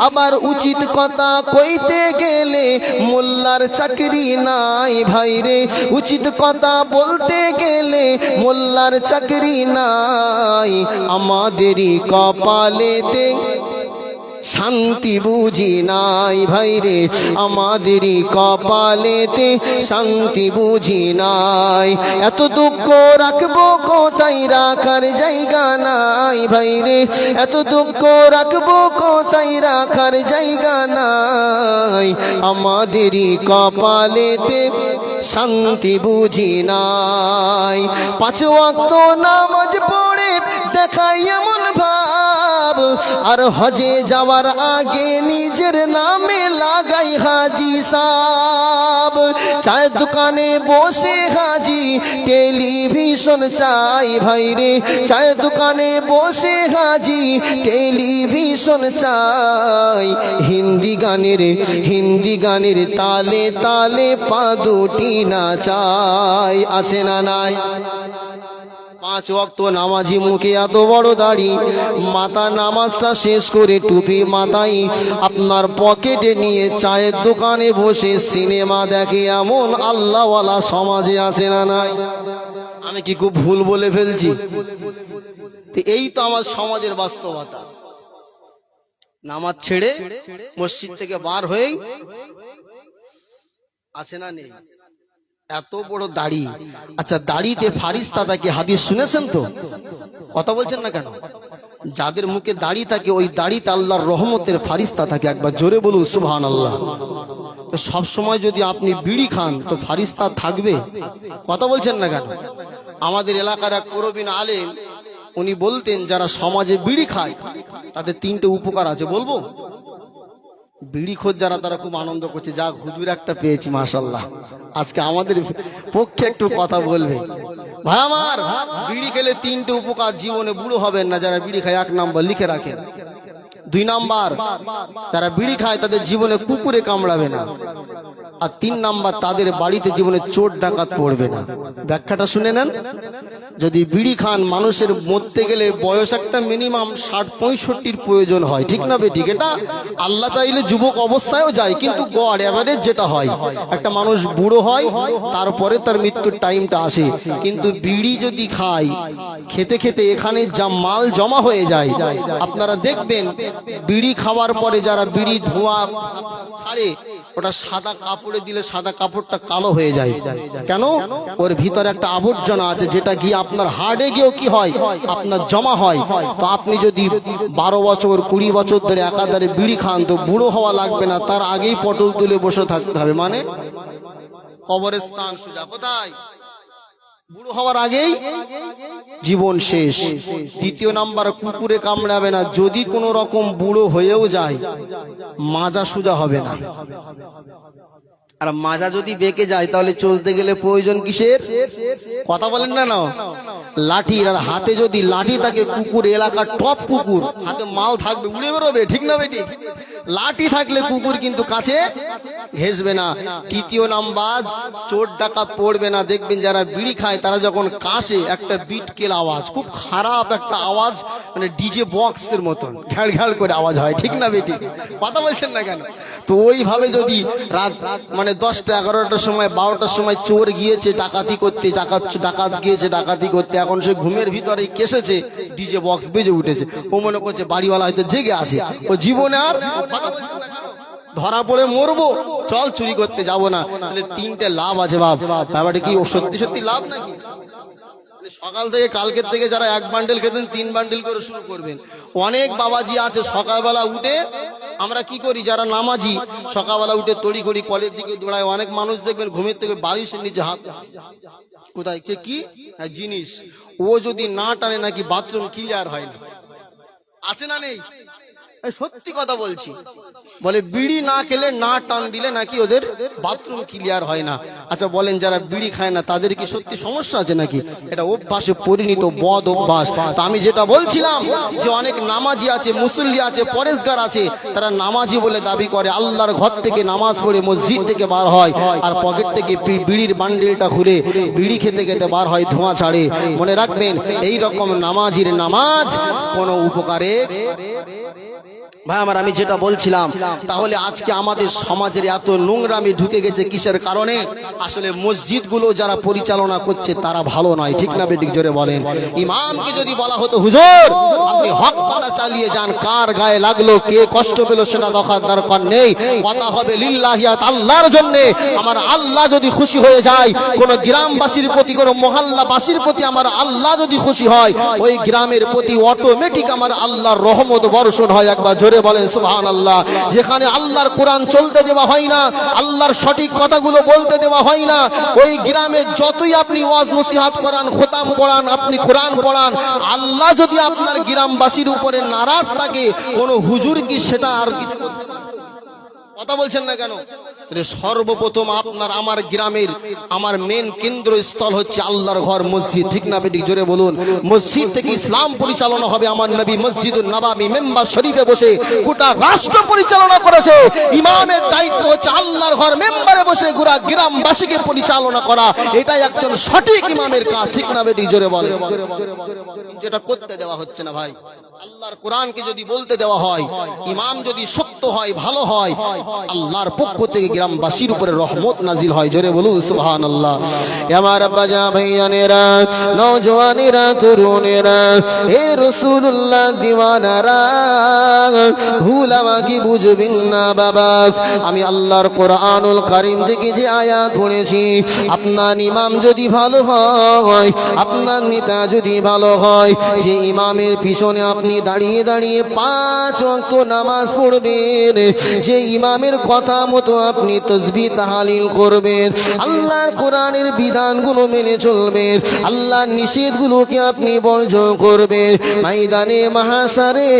আবার উচিত কথা কইতে গেলে মোল্লার চাকরি নাই ভাইরে, উচিত কথা বলতে গেলে মোল্লার চাকরি নাই। আমাদেরই কপালেতে শান্তি বুঝি নাই ভাইরে, আমাদেরই কপালেতে শান্তি বুঝি নাই। এত দুঃখ রাখবো কোথায়, রাখার জায়গা নাই ভাইরে, এত দুঃখ রাখবো কোথায়, রাখার জায়গা নাই। আমাদেরই কপালেতে শান্তি বুঝি নাই। 5 ওয়াক্ত নামাজ পড়ে দেখাই এমন ভাব, আর হজে যাওয়ার আগে নিজের নামে লাগাই হাজি সাব। চায়ের দোকানে বসে হাজি টেলিভিশন চাই ভাইরে, চায়ের দোকানে বসে হাজি টেলিভিশন চাই। হিন্দি গানের তালে তালে পা দুটি নাচাই। আছে না নাই? 5 ওয়াক্ত নামাজি, মুখে এত বড় দাড়ি, মাথা নামাজটা শেষ করে টুপি মাথায়, আপনার পকেটে নিয়ে চায়ের দোকানে বসে সিনেমা দেখে এমন আল্লাহওয়ালা সমাজে আছে না নাই? আমি কি খুব ভুল বলে ফেলছি? এই তো আমার সমাজের বাস্তবতা। নামাজ ছেড়ে মসজিদ থেকে বার হয়ে আছে না নেই? এত বড় দাড়ি। আচ্ছা, দাড়িতে ফারিস্তা থাকে, হাদিস শুনেছেন তো? কথা বলছেন না কেন? যাদের মুখে দাড়ি থাকে ওই দাড়িতে আল্লাহর রহমতের ফারিস্তা থাকে। একবার জোরে বলুন সুবহানাল্লাহ। তো সব সময় যদি আপনি বিড়ি খান তো ফারিস্তা থাকবে? কথা বলছেন না কেন? আমাদের এলাকার এক প্রবীণ আলেম উনি বলতেন, যারা সমাজে বিড়ি খায় তাদের 3টে উপকার আছে। বলবো? বিড়ি খোঁজ যারা, তারা খুব আনন্দ করছে, যা হুজুর একটা পেয়েছি মাশাআল্লাহ, আজকে আমাদের পক্ষে একটু কথা বলবে। ভাই আমার, বিড়ি খেলে 3টে উপকার, জীবনে বুড়ো হবেন না যারা বিড়ি খায়। 1 নাম্বার লিখে রাখেন। 2 নাম্বার, যারা বিড়ি খায় তাদের জীবনে কুকুরে কামড়াবে না। আর 3 নাম্বার, তাদের বাড়িতে জীবনে চোর ডাকাত পড়বে না। ব্যাখ্যাটা শুনে নেন। যদি বিড়ি খান, মানুষের মরতে গেলে বয়স একটা মিনিমাম 60-65 প্রয়োজন হয়, ঠিক না বেঠিক? এটা আল্লাহ চাইলে যুবক অবস্থায়ও যায়, কিন্তু গড় এভারেজ যেটা হয়, একটা মানুষ বুড়ো হয় তারপরে তার মৃত্যুর টাইমটা আসে। কিন্তু বিড়ি যদি খায়, খেতে খেতে এখানে যা মাল জমা হয়ে যায়, আপনারা দেখবেন বিড়ি খাওয়ার পরে যারা বিড়ি ধোঁয়া ছাড়ে, ওটা সাদা কাপড়ে দিলে সাদা কাপড়টা কালো হয়ে যায়। কেন? ওর ভিতরে একটা আবর্জনা আছে, যেটা গিয়ে আপনার হাড়ে গিয়েও কি হয়, আপনার জমা হয়। তো আপনি যদি 12 বছর 20 বছর ধরে একাধারে বিড়ি খান তো বুড়ো হওয়া লাগবে না, তার আগেই পটল তুলে বসে থাকতে হবে। মানে কবরের স্থান সোজা। কোথায়? বুড়ো হওয়ার আগেই জীবন শেষ। 2 নাম্বার, কুকুরে কামড়াবে না। যদি কোনো রকম বুড়ো হয়েও যায়, মাজা সোজা হবে না। আর মাজা যদি বেঁকে যায় তাহলে চলতে গেলে প্রয়োজন কিসের? কথা বলেন না না? লাঠি। আর হাতে যদি লাঠি থাকে, কুকুর এলাকার টপ কুকুর, হাতে মাল থাকবে, উড়ে বেরোবে, ঠিক না বেটি? লাঠি থাকলে কুকুর কিন্তু কাছে ঘেঁষবে না। 3 নাম্বার, চোর ডাকাত পড়বে না। দেখবেন যারা বিড়ি খায় তারা যখন কাশে, একটা বিটকেল আওয়াজ, খুব খারাপ একটা আওয়াজ, মানে ডিজে বক্সের মতন ঘ্যাড় ঘ্যাড় করে আওয়াজ হয়, ঠিক না বেটি? কথা বলছেন না কেন? তো ওইভাবে যদি রাত মানে 10টা 11টার সময় 12টার সময় চোর গিয়েছে ডাকাতি করতে, ডাকাত গিয়েছে ডাকাতি করতে, এখন সে ঘুমের ভিতরে কেসেছে, ডিজে বক্স বেজে উঠেছে, ও মনে করছে বাড়িওয়ালা হয়তো জেগে আছে, ও জীবনে আর ধরা পড়ে মরবো, চল চুরি করতে যাব না। তাহলে 3টে লাভ আছে বাপ। ব্যাপারটা কি সত্যি সত্যি লাভ নাকি? সকাল থেকে কালকের থেকে যারা 1 বান্ডেল খেতেন 3 বান্ডেল করে শুরু করবেন। অনেক বাবাজি আছে সকালবেলা উঠে, আমরা কি করি যারা নামাজি, সকালবেলা উঠে তড়ি ঘড়ি কলের দিকে দৌড়ায়। অনেক মানুষ দেখবেন ঘুমের থেকে বালিশের নিচে হাত, কোথায় কে কি জিনিস, ও যদি না টানে নাকি বাথরুম ক্লিয়ার হয় না। আছে না নেই? সত্যি কথা বলছি। বলে বিড়ি না খেলে, না টান দিলে নাকি ওদের বাথরুম ক্লিয়ার হয় না। আচ্ছা বলেন, যারা বিড়ি খায় না তাদের কি সত্যি সমস্যা আছে নাকি? এটা অভ্যাসে পরিণত বদ অভ্যাস। তো আমি যেটা বলছিলাম যে অনেক নামাজি আছে, মুসল্লি আছে, পরেশগার আছে, তারা নামাজি বলে দাবি করে, আল্লাহর ঘর থেকে নামাজ পড়ে মসজিদ থেকে বার হয়, আর পকেট থেকে বিড়ির বান্ডেলটা খুলে বিড়ি খেতে খেতে বার হয়, ধোঁয়া ছাড়ে। মনে রাখবেন, এই রকম নামাজির নামাজ কোনো উপকারে ভাই আমার, আমি যেটা বলছিলাম, তাহলে আজকে আমাদের সমাজের এত নোংরামি ঢুকে গেছে কিসের কারণে? আসলে মসজিদগুলো যারা পরিচালনা করছে তারা ভালো নয়, ঠিক না বেঠিক জোরে বলেন? ইমামকে যদি বলা হতো হুজুর আপনি হক কথা চালিয়ে যান, কার গায়ে লাগলো, কে কষ্ট পেল সেটা দেখার দরকার নেই, কথা হবে লিল্লাহিয়াত, আল্লাহর জন্য। আমার আল্লাহ যদি খুশি হয়ে যায়, কোন গ্রামবাসীর প্রতি, কোন মহল্লাবাসীর প্রতি আমার আল্লাহ যদি খুশি হয়, ওই গ্রামের প্রতি অটোমেটিক আমার আল্লাহর রহমত বর্ষণ হয়। একবার জোরে বলেন সুবহানাল্লাহ। যেখানে আল্লাহর কোরআন চলতে দেওয়া হয় না, আল্লাহর সঠিক কথাগুলো বলতে দেওয়া হয় না, ওই গ্রামে যতই আপনি ওয়াজ নসিহত করান, খোতাম পড়ান, আপনি কোরআন পড়ান, আল্লাহ যদি আপনার গ্রামবাসীর উপরে নারাজ থাকে, কোন হুজুর কি সেটা আর কিছু করতে পারে? কথা বলছেন না কেন? সর্বপ্রথম আপনার আমার গ্রামের আমার মেন কেন্দ্রস্থল হচ্ছে আল্লাহর ঘর, মসজিদ, ঠিক না বেটি জোরে বলুন? মসজিদ থেকে ইসলাম পরিচালনা হবে। আমার নবী মসজিদুন নববী মেম্বার শরীফে বসে গোটা রাষ্ট্র পরিচালনা করেছে। ইমামের দায়িত্ব হচ্ছে আল্লাহর ঘর মেম্বারে বসে গোটা গ্রামবাসীকে পরিচালনা করা। এটাই একজন সঠিক ইমামের কাজ, ঠিক না বেটি জোরে বলেন? যেটা করতে দেওয়া হচ্ছে না ভাই। আল্লাহর কোরআনকে যদি বলতে দেওয়া হয়, ইমাম যদি সত্য হয়, ভালো হয়, আল্লাহর পক্ষ থেকে গ্রামবাসীর উপরে রহমত নাজিল হয়। জোরে বলুন সুবহানাল্লাহ। আমার বাজা ভাইয়ানেরা, নওজওয়ানেরা, তরুণেরা, হে রাসূলুল্লাহ দিওয়ানারা, ভুল আমাকে বুঝবেন না বাবা। আমি আল্লাহর কোরআনুল কারীম থেকে যে আয়াত পড়েছি, আপনার ইমাম যদি ভালো হয়, আপনার নেতা যদি ভালো হয়, যে ইমামের পিছনে আপনি দাঁড়িয়ে দাঁড়িয়ে 5 ওয়াক্ত নামাজ পড়বেন, যে ইমামের কথা মতো আপনি তাসবিহ তাহলিল করবেন, আল্লাহর কোরআনের বিধানগুলো মেনে চলবেন, আল্লাহর নিষেধগুলোকে আপনি বর্জন করবেন, ময়দানে মাহশারে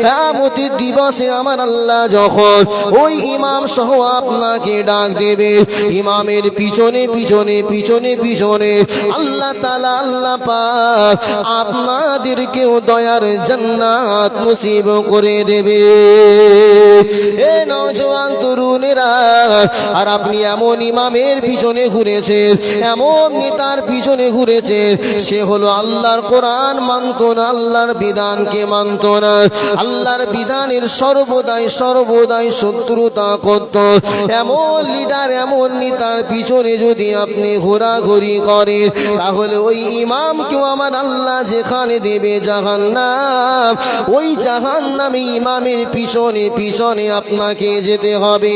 কিয়ামতের দিবসে আমার আল্লাহ যখন ওই ইমাম সহ আপনাকে ডাক দেবে, ইমামের পিছনে পিছনে পিছনে পিছনে আল্লাহ তাআলা, আল্লাহ পাক আপনাদেরকেও দয়ার জান্নাত নসিব করে দেবে। এ নওজওয়ান তরুণেরা, আর আপনি এমন ইমামের পিছনে ঘুরেছেন, এমন নেতার পিছনে ঘুরেছেন, সে হলো আল্লাহর কোরআন মানতো না, আল্লাহর বিধানকে মানতো না, আল্লাহর বিধানের সর্বদাই সর্বদাই শত্রুতা করত। এমন লিডার, এমন নেতার পিছনে যদি আপনি ঘোরাঘুরি করেন, তাহলে ওই ইমামকেও আমার আল্লাহ যেখানে দেবে জাহান্নাম, ওই জাহান্নামে ইমামের পিছনে পিছনে আপনাকে যেতে হবে।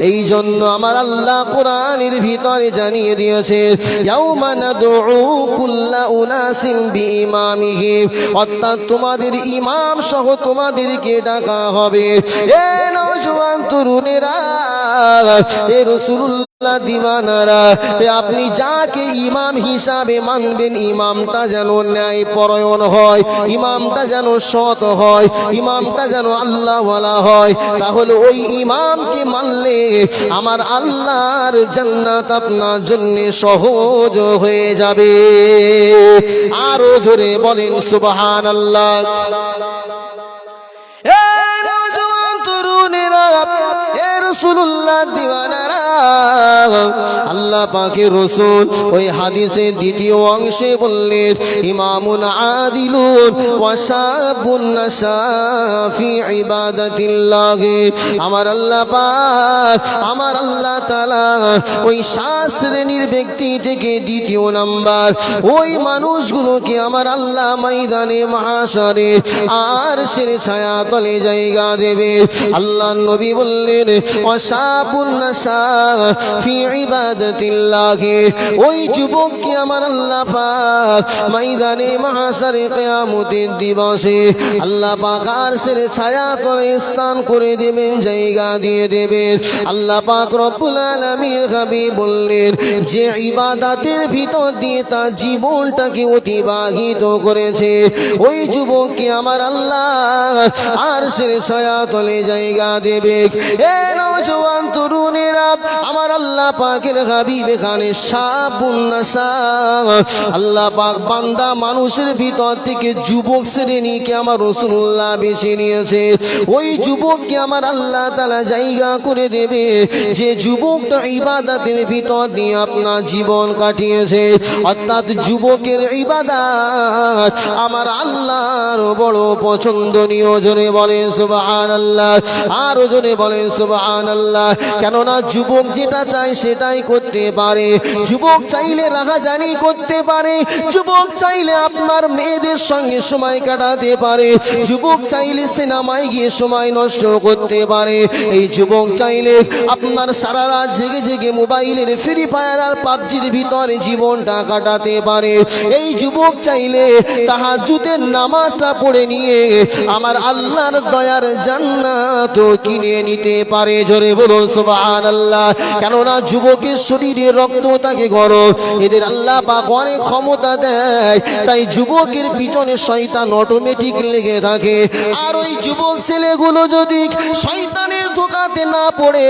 এই জন্য আমার আল্লাহ কোরআনের ভিতরে জানিয়ে দিয়েছে, ইয়াউমা নাদউ কুল্লা উনাসিম বিইমামিহিম, অর্থাৎ তোমাদের ইমাম সহ তোমাদেরকে ডাকা হবে। এ নওজওয়ান তরুণেরা, এ রাসূলুল্লাহ দিওয়ানারা, আপনি যাকে ইমাম হিসাবে মানবেন, ইমামটা যেন ন্যায় পরায়ণ হয়, ইমামটা যেন সৎ হয়, ইমামটা যেন আল্লাহওয়ালা হয়, তাহলে ওই ইমামকে মানলে আমার আল্লাহর জান্নাত আপনার জন্য সহজ হয়ে যাবে। আরো জোরে বলেন সুবহানাল্লাহ। এ নওজওয়ান তরুণেরা, এ রাসূলুল্লাহ দিওয়ানারা, আল্লাহ পাকের রাসূল ওই হাদিসের দ্বিতীয় অংশে বললেন, ইমামুন আদিলুন ওয়া শাবুন নাশা ফি ইবাদাতিল্লাহ। আমার আল্লাহ পাক, আমার আল্লাহ তাআলা ওই 7 শ্রেণীর ব্যক্তি থেকে দ্বিতীয় নাম্বার ওই মানুষগুলোকে আমার আল্লাহ ময়দানে মাহশারে আরশের ছায়া তলে জায়গা দেবে। আল্লাহ নবী বললেন, ওয়া শাবুন নাশা ফি ইবাদাতিল্লাহ, ওই যুবককে আমার আল্লাহ পাক ময়দানে মাহশারে কিয়ামতের দিবসে আল্লাহ পাক আরশের ছায়া তলে স্থান করে দেবেন, জায়গা দিয়ে দেবেন। আল্লাহ পাক রব্বুল আলামিন হাবিব বললেন, যে ইবাদতের ভিতর দিয়ে তার জীবনটাকে অতিবাহিত করেছে, ওই যুবককে আমার আল্লাহ আরশের ছায়া তলে জায়গা দেবে। এ নওজোয়ান তরুণেরা, আমার আল্লাহ পাকের হাবিব এখানে শাবুন নাসা, আল্লাহ পাক বান্দা মানুষের ভিতর থেকে যুবক শ্রেণীকে আমার রাসূলুল্লাহ বেছে নিয়েছে। ওই যুবককে আমার আল্লাহ তাআলা জায়গা করে দেবে যে যুবকটা ইবাদতের ভিতর দিয়ে আপনার জীবন কাটিয়েছে। অর্থাৎ যুবকের ইবাদত আমার আল্লাহর বড় পছন্দনীয়। জোরে বলেন সুবহানাল্লাহ, আর জোরে বলেন সুবহানাল্লাহ। কেননা যুবক যেটা চায় সেটাই করতে পারে। যুবক চাইলে রাহাজানি করতে পারে, যুবক চাইলে আপনার মেয়েদের সঙ্গে সময় কাটাতে পারে, যুবক চাইলে সিনেমায় গিয়ে সময় নষ্ট করতে পারে, এই যুবক চাইলে আপনার সারা রাত জেগে জেগে মোবাইলের ফ্রি ফায়ার আর পাবজির ভিতরে জীবনটা কাটাতে পারে। এই যুবক চাইলে তাহাজ্জুদের নামাজটা পড়ে নিয়ে আমার আল্লাহর দয়ার জান্নাত কিনে নিতে পারে। জোরে বলুন সুবহানাল্লাহ। কেননা যুবকের শরীরে রক্ত থাকে গরম, এদের আল্লাহ পাক অনেক ক্ষমতা দেয়, তাই যুবকের পিছনে শয়তান অটোমেটিক লেগে থাকে। আর ওই যুবক ছেলেগুলো যদি শয়তানের ধোঁকাতে না পড়ে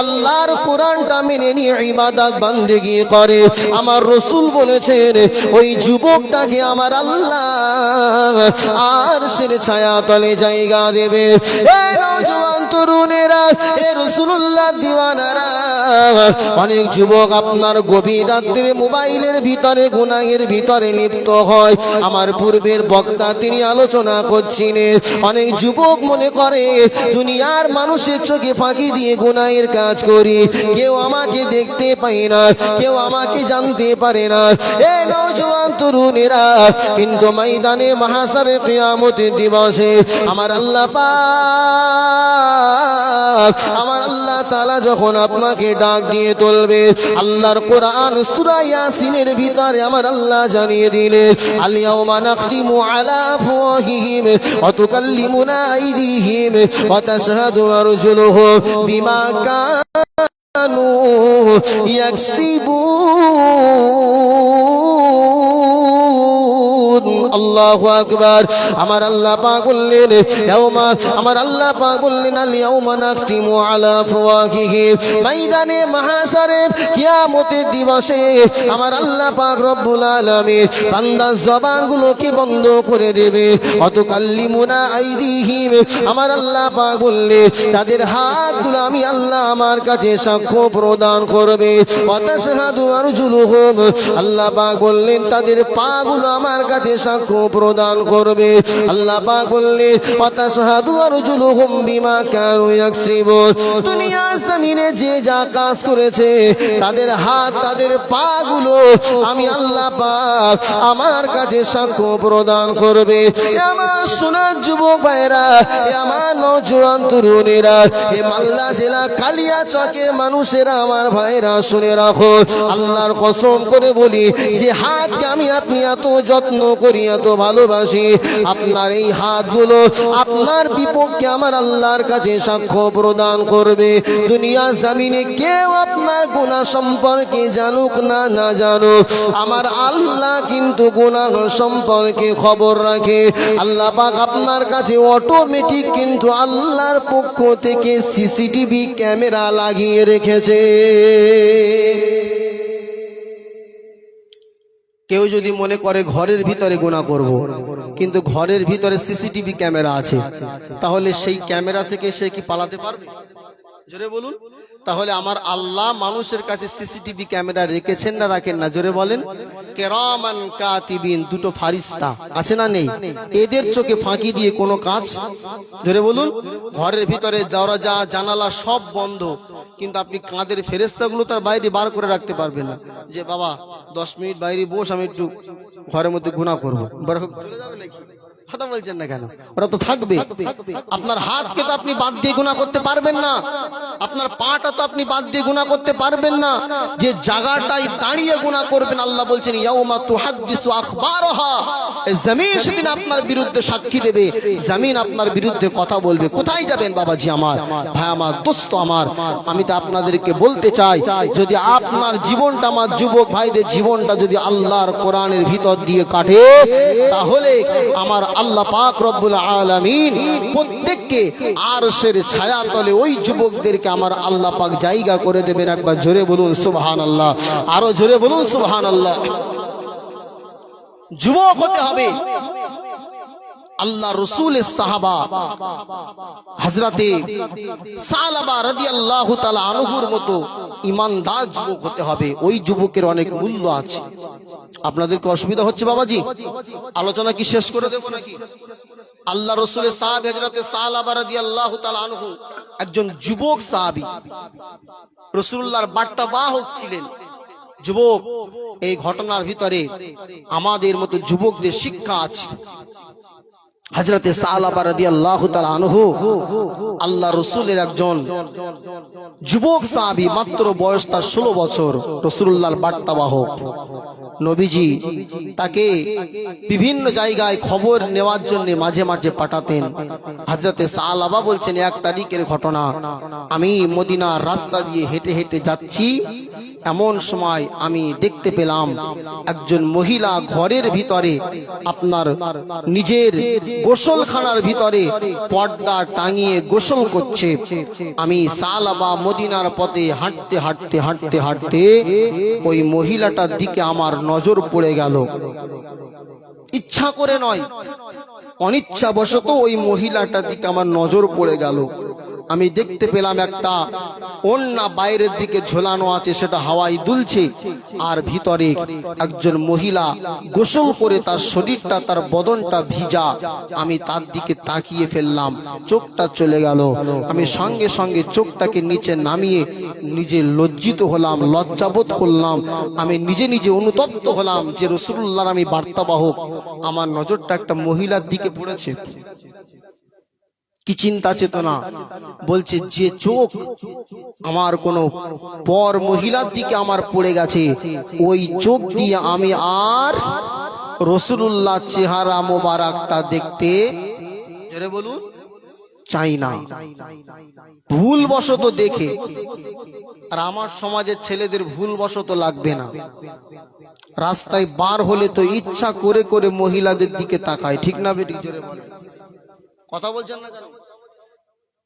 আল্লাহর কোরআনটা মেনে নিয়ে ইবাদত বান্দেগি করে, আমার রাসূল বলেছেন ওই যুবকটাকে আমার আল্লাহ আরশের ছায়া তলে জায়গা দেবে। এই নওজোয়ান তরুণেরা, এ রাসূলুল্লাহ দিওয়ানারা, অনেক যুবক আপনার গভীর রাত্রে মোবাইলের ভিতরে গুনাহের ভিতরে লিপ্ত হয়। আমার পূর্বের বক্তা তিনি আলোচনা করছিলেন, অনেক যুবক মনে করে দুনিয়ার মানুষের চোখে ফাঁকি দিয়ে গুনাহের কাজ করি, কেউ আমাকে দেখতে পায় না, কেউ আমাকে জানতে পারে না। এ নওজোয়ান তরুণেরা, কিন্তু ময়দানে মাহশারে কিয়ামতের দিবসে আমার আল্লাহ পাক, আমার আল্লাহ তাআলা যখন আপনাকে ডাক দিয়ে তুলবে, আল্লাহর কোরআন সূরা ইয়াসিনের ভিতরে আমার আল্লাহ জানিয়ে দিলেন, আল ইয়াউমা নাখতিমু আলা আফওয়াহিহিম ওয়া তুকাল্লিমুনা আইদিহিম ওয়া তাশহাদু আরজুলুহুম বিমা কানু ইয়াকসিবুন। আল্লাহু আকবার। আমার আল্লাহ পাক বললেন, আমার আল্লাহ পাক বললেন, আল ইয়াউমা নাখতিমু আলা আফওয়াহিহিম, ময়দানে মাহশারে কিয়ামতের দিবসে আমার আল্লাহ পাক রব্বুল আলামিন বান্দার জবানগুলোকে বন্ধ করে দেবে। অতুকাল্লিমুনা আইদিহিম, আমার আল্লাহ পাক বললেন তাদের হাতগুলো আমি আল্লাহ আমার কাছে সাক্ষ্য প্রদান করবে। ওয়া তাশহাদু আরজুলুহুম, আল্লাহ পাক বললেন তাদের পাগুলো আমার কাছে সাক্ষ্য প্রদান করবে। আল্লাহ পাক বললেন ওয়া তাশহাদু আরজুলুহুম বিমা কানু ইয়াকসিবুন, দুনিয়া জমিনে যে যা কাজ করেছে তাদের হাত তাদের পাগুলো আমি আল্লাহ পাক আমার কাছে সাক্ষ্য প্রদান করবে। আমার সোনার যুবক ভাইরা, আমার নওজোয়ান তরুণেরা, এ মালদা জেলা কালিয়াচকের মানুষেরা, আমার ভাইরা শুনে রাখো, আল্লাহর কসম করে বলি যে হাতকে আমি আপনি এত যত্ন করি, এত ভালোবাসি, আপনার এই হাতগুলো আপনার বিপক্ষে আমার আল্লাহর কাছে সাক্ষ্য প্রদান করবে। দুনিয়া জমিনে কেউ আপনার গুনাহ সম্পর্কে জানুক না না জানুক, আমার আল্লাহ কিন্তু গুনাহ সম্পর্কে খবর রাখে। আল্লাহ পাক আপনার কাছে অটোমেটিক কিন্তু আল্লাহর পক্ষ থেকে সিসিটিভি ক্যামেরা লাগিয়ে রেখেছে। কেউ যদি মনে করে ঘরের ভিতরে গুনাহ করব, কিন্তু ঘরের ভিতরে সিসিটিভি ক্যামেরা আছে, তাহলে সেই ক্যামেরা থেকে সে কি পালাতে পারবে? জোরে বলুন। তাহলে আমার আল্লাহ মানুষের কাছে সিসিটিভি ক্যামেরা রেখেছেন না রাখেন না? জোরে বলেন। কিরামান কাতিবিন, দুটো ফারিস্তা আছে না নেই? এদের চোখে ফাঁকি দিয়ে কোনো কাজ, জোরে বলুন, ঘরের ভিতরে দরজা জানালা সব বন্ধ, কিন্তু আপনি কাঁধের ফেরেশতাগুলো তার বাইরে বার করে রাখতে পারবেন না যে বাবা 10 মিনিট বাইরে বস, আমি একটু ঘরের মধ্যে গুনাহ করবো, চলে যাবে নাকি? কথা বলছেন না কেন? ওরা তো থাকবে। আপনার হাতকে তো আপনি বাদ দিয়ে গুনাহ করতে পারবেন না, আপনার পাটা তো আপনি বাদ দিয়ে গুনাহ করতে পারবেন না। যে জায়গাটাই দাঁড়িয়ে গুনাহ করবেন, আল্লাহ বলছেন ইয়াউমা তুহাদ্দিসু আখবারহা, এই জমিন সেদিন আপনার বিরুদ্ধে সাক্ষী দেবে, জমিন আপনার বিরুদ্ধে কথা বলবে। কোথায় যাবেন বাবাজি আমার, ভাই আমার, দোস্ত আমার, আমি তো আপনাদেরকে বলতে চাই, যদি আপনার জীবনটা, আমার যুবক ভাইদের জীবনটা যদি আল্লাহর কোরআনের ভিতর দিয়ে কাটে, তাহলে আমার আল্লাহ পাক রব্বুল আলামিন প্রত্যেককে আরশের ছায়া তলে ওই যুবকদেরকে যুবকদেরকে আমার আল্লাহ পাক জায়গা করে দেবেন। একবার জোরে বলুন সুবহানাল্লাহ, আরো জোরে বলুন সুবহানাল্লাহ। যুবক হতে হবে। আল্লাহ রসুলের সাহাবা হযরতে সালাবা রাদিয়াল্লাহু তাআলা আনহুর মতো ইমানদার যুবক হতে হবে। ওই যুবকের অনেক মূল্য আছে। আপনাদেরকে অসুবিধা হচ্ছে বাবাজি? আলোচনা কি শেষ করে দেব নাকি? আল্লাহ রসুলের সাহাবী হযরতে সালাবা রাদিয়াল্লাহু তাআলা আনহু একজন যুবক সাহাবী, রাসূলুল্লাহর বার্তাবাহক ছিলেন। যুবক, এই ঘটনার ভিতরে আমাদের মতো যুবকদের শিক্ষা আছে। হযরতে সালাবা রাদিয়াল্লাহু তাআলা আনহু আল্লাহ রাসূলের একজন যুবক সাহাবী, মাত্র বয়স তার 16 বছর, রাসূলুল্লাহর বার্তাবাহক। নবীজি তাকে বিভিন্ন জায়গায় খবর নেওয়ার জন্য মাঝে মাঝে পাঠাতেন। হযরতে সালাবা বলছেন, 1 তারিখের ঘটনা, আমি মদিনার রাস্তা দিয়ে হেঁটে হেঁটে যাচ্ছি, এমন সময় আমি দেখতে পেলাম একজন মহিলা ঘরের ভিতরে আপনার নিজের গোসলখানার ভিতরে পর্দা টাঙিয়ে গোসল করছে। আমি সালাবা মদিনার পথে হাঁটতে হাঁটতে হাঁটতে হাঁটতে ওই মহিলাটার দিকে আমার নজর পড়ে গেল। ইচ্ছা করে নয়, অনিচ্ছাবশত ওই মহিলাটার দিকে আমার নজর পড়ে গেল। আমি দেখতে পেলাম একটা ওড়না বাইরের দিকে ঝোলানো আছে, সেটা হাওয়ায় দুলছে, আর ভিতরে একজন মহিলা গোসল করে তার শরীরটা, তার বদনটা ভিজা। আমি তার দিকে তাকিয়ে ফেললাম, চোখটা চলে গেল। আমি সঙ্গে সঙ্গে চোখটাকে নিচে নামিয়ে নিজে লজ্জিত হলাম, লজ্জাবোধ করলাম। আমি নিজে নিজে অনুতপ্ত হলাম যে রাসূলুল্লাহর আমি বার্তাবাহক, আমার নজরটা একটা মহিলার দিকে পড়েছে। কি চিন্তা চেতনা! বলছে, যে চোখ আমার কোন পর মহিলার দিকে আমার পড়ে গেছে, ওই চোখ দিয়ে আমি আর রাসূলুল্লাহর চেহারা মোবারকটা দেখতে বলুন চাই না। ভুলবশত দেখে, আর আমার সমাজের ছেলেদের ভুলবশত লাগবে না, রাস্তায় বার হলে তো ইচ্ছা করে করে মহিলাদের দিকে তাকায়, ঠিক না বেটি? জোরে বলে কথা বলছেন না কেন?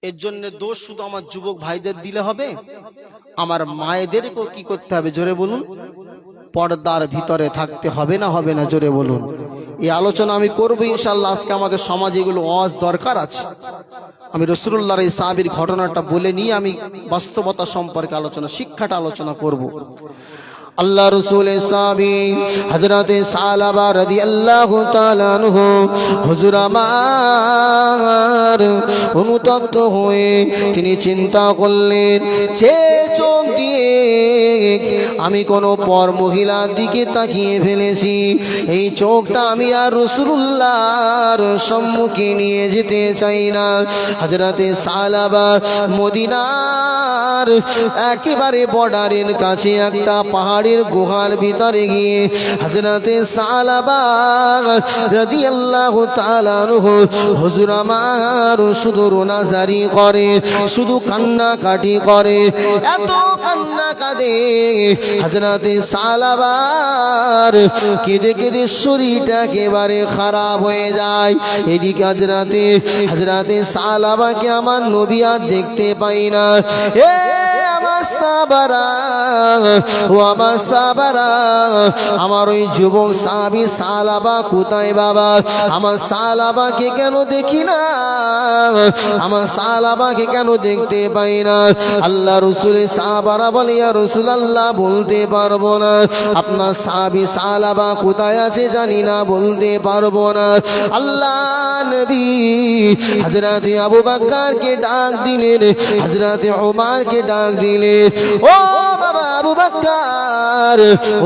এর জন্য দোষ শুধু আমার যুবক ভাইদের দিলে হবে? আমার মায়েদেরকেও কি করতে হবে? জোরে বলুন। পর্দার ভিতরে থাকতে হবে না, হবে না? জোরে বলুন। এই আলোচনা আমি করবো ইনশাআল্লাহ। আজকে আমাদের সমাজে এগুলো ওয়াজ দরকার আছে। আমি রাসূলুল্লাহর এই সাহাবীর ঘটনাটা বলে নিয়ে আমি বাস্তবতা সম্পর্কে আলোচনা, শিক্ষাটা আলোচনা করব। আল্লাহ রসুলের সাহাবী হযরতে সালাবা রাদিয়াল্লাহু তাআলা আনহু হুজুর আমার অনুতপ্ত হয়ে তিনি চিন্তা করলেন, যে চোখ দিয়ে আমি কোন পর মহিলার দিকে তাকিয়ে ফেলেছি, এই চোখটা আমি আর রাসূলুল্লাহর সম্মুখে নিয়ে যেতে চাই না। হযরতে সালাবা মদিনার একেবারে বর্ডারের কাছে একটা পাহাড়ের গুহার ভিতরে গিয়ে হযরতে সালাবা রাদিয়াল্লাহু তাআলা আনহু হুজুর আমার শুধু রোনাজারি করে, শুধু কান্নাকাটি করে, এত কান্না কাঁদে হযরতে সালাবার কেঁদে কেঁদে শরীরটা একেবারে খারাপ হয়ে যায়। এদিকে হযরতে সালাবাকে আমার নবী আর দেখতে পাই না। এ আমার সাহাবারা, ও আমার সাহাবারা, আমার ওই যুবক সাহাবী সালাবা কোথায় বাবা? আমার সালাবাকে কেন দেখি না? আমার সালাবাকে কেন দেখতে পাই না? আল্লাহ রাসূলের সাহাবারা বলে, ইয়া রাসূলুল্লাহ বলতে পারবো না। আপনার সাহাবী সালাবা কোথায় আছে জানি না, বলতে পারবো না। আল্লাহ নবী হযরতে আবু বকরকে ডাক দিলেন, হযরতে ওমরকে ডাক দিলেন, ও বাবা আবু বকর,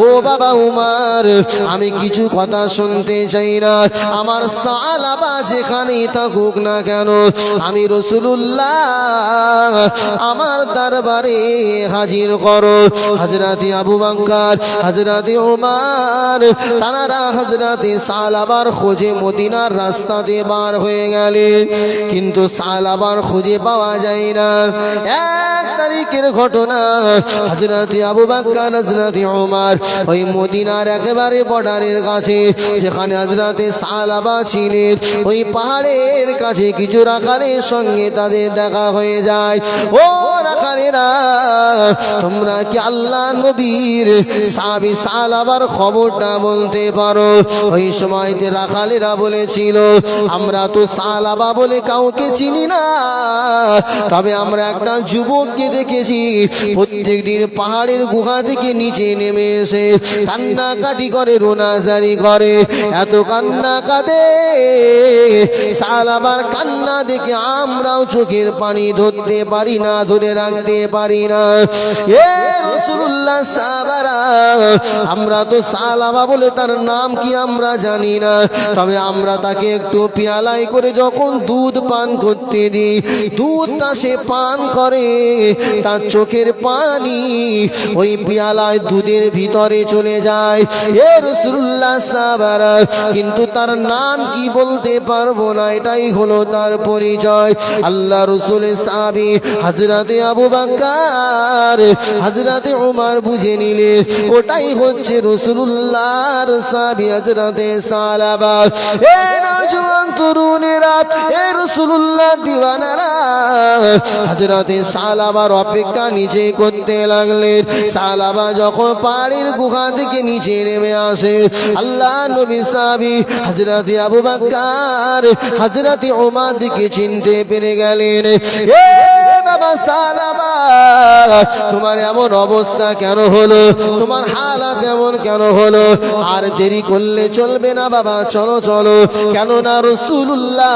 ও বাবা উমর, আমি কিছু কথা শুনতে চাই না। আমার সালাবা যেখানেই থাকুক না কেন, আমি রাসূলুল্লাহ আমার দরবারে হাজির করো। হযরতে আবু বকর, হযরতে ওমর তারা হযরতে সালাবার খোঁজে মদিনার রাস্তাতে বার হয়ে গেলেন, কিন্তু সালাবার খুঁজে পাওয়া যায় না। 1 তারিখের ঘটনা, হযরতে হযরতে আবু বকর হযরতে ওমর ওই মদিনার একেবারে বর্ডারের কাছে যেখানে হযরতে সালাবা ছিলেন ওই পাহাড়ের কাছে কিছু রাখালের সঙ্গে তাদের দেখা হয়ে যায়। ও রাখালেরা, তোমরা কি আল্লাহ নবীর সাহাবী সালাবার খবরটা বলতে পারো? ওই সময়তে রাখালেরা বলেছিল, আমরা তো সালাবা বলে কাউকে চিনি না, তবে আমরা একটা যুবককে দেখেছি প্রত্যেক দিন পাহাড়ের গুহা থেকে নিচে নেমে এসে কান্নাকাটি করে, রোনাজারি করে, এত কান্না কাঁদে। সালাবার কান্না দেখে আমরাও চোখের পানি ধরতে পারি না, ধরে রাখতে পারি না। এ রাসূলুল্লাহ সাহাবারা, আমরা তো সালাবা বলে তার নাম কি আমরা জানি না, তবে আমরা তাকে একটু পেয়ালায় করে যখন দুধ পান করতে দিই, দুধটা সে পান করে, তার চোখের পানি ওই পেয়ালায় দুধের ভিতরে চলে যায়। এ রাসূলুল্লাহ সাহাবারা, কিন্তু তার নাম কি বলতে পারবো না, এটাই হলো তার পরিচয়। আল্লাহ রাসূলের সাহাবী হযরতে আবু বকর হযরতে ওমর বুঝে নিলেন ওটাই হচ্ছে রাসূলুল্লাহর সাহাবী হযরতে সালাবা। এ নওজোয়ান তরুণেরা, এ রাসূলুল্লাহ দিওয়ানারা হযরতে সালাবার অপেক্ষা নিচে করতে লাগলেন। সালাবা যখন পাহাড়ের গুহা থেকে নিচে নেমে আসে, আল্লাহ নবী সাহাবী হযরতে আবু বকর হযরতে ওমর দিকে চিনতে পেরে গেলেন। এ বাবা সালাবা, তোমার এমন অবস্থা কেন হলো, তোমার হালাত এমন কেন হলো? আর দেরি করলে চলবে না বাবা, চলো চলো, কেননা রাসূলুল্লাহ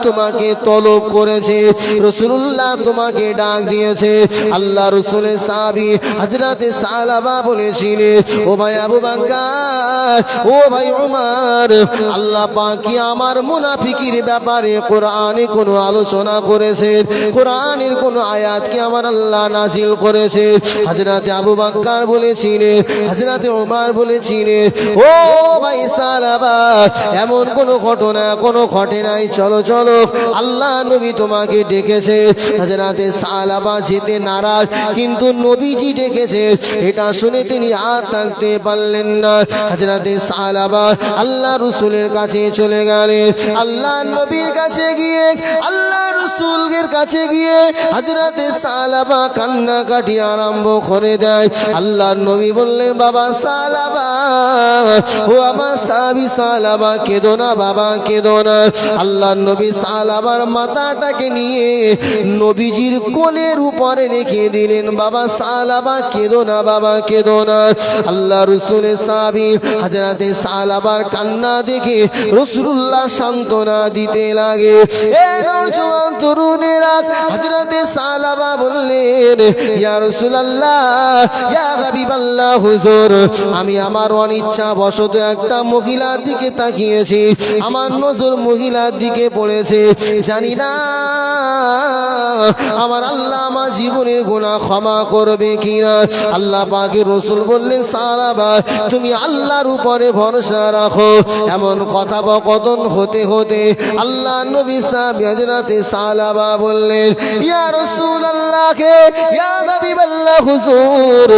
তোমাকে তলব করেছে, রাসূলুল্লাহ তোমাকে ডাক দিয়েছে। আল্লাহ রাসূলের সাহাবী হযরতে সালাবা বলেছিলেন, ও ভাই আবু বকর, ও ভাই ওমর, আল্লাহ পাক কি আমার মুনাফিকির ব্যাপারে কোরআনে কোনো আলোচনা করেছেন? কোরআনের কোন আয়াত কি আমার আল্লাহ নাজিল করেছে? হযরতে আবু বকর বলেছিলেন, হযরতে ওমর বলেছিলেন, ও ভাই সালাবা, এমন কোন ঘটনা কোনো ঘটে নাই, চলো চলো, আল্লাহ নবী তোমাকে ডেকেছে। হযরতে সালাবা যেতে নারাজ, কিন্তু নবীজি ডেকেছে এটা শুনে তিনি আর থাকতে পারলেন না। হযরতে সালাবা আল্লাহ রাসূলের কাছে চলে গেলেন। আল্লাহ নবীর কাছে গিয়ে, আল্লাহ রাসূলের কাছে গিয়ে হযরতে সালাবা কান্নাকাটি আরম্ভ করে দেয়। আল্লাহ নবী বললেন, বাবা সালাবা, ও আমার সাহাবী সালাবা, কেঁদো না বাবা, কেঁদো না। আল্লাহ নবী সালাবার মাথাটাকে নিয়ে নবীজির কোলের উপরে রেখে দিলেন। বাবা সালাবা, কেঁদো না বাবা, কেঁদো না। আল্লাহ রাসূলের সাহাবী হযরতে সালাবার কান্না দেখে রাসূলুল্লাহ সান্ত্বনা দিতে লাগে। এ নওজোয়ান তরুণেরা, হযরতে সালাবা বললেন, ইয়া রাসূলুল্লাহ, ইয়া হাবিবাল্লাহ, হুজুর, আমি আমার অনিচ্ছা বশত একটা মহিলার দিকে তাকিয়েছি, আমার নজর মহিলার দিকে পড়েছে, জানি না আমার আল্লাহ আমার জীবনের গুনাহ ক্ষমা করবে কিনা। আল্লাহ পাকের রাসূল বললেন, সালাবা, তুমি আল্লাহর উপরে ভরসা রাখো। এমন কথোপকথন হতে হতে আল্লাহ নবী সাহাবী হযরতে সালাবা বললেন, ইয়া রাসূলুল্লাহ, ইয়া হাবিবাল্লাহ, হুজুর,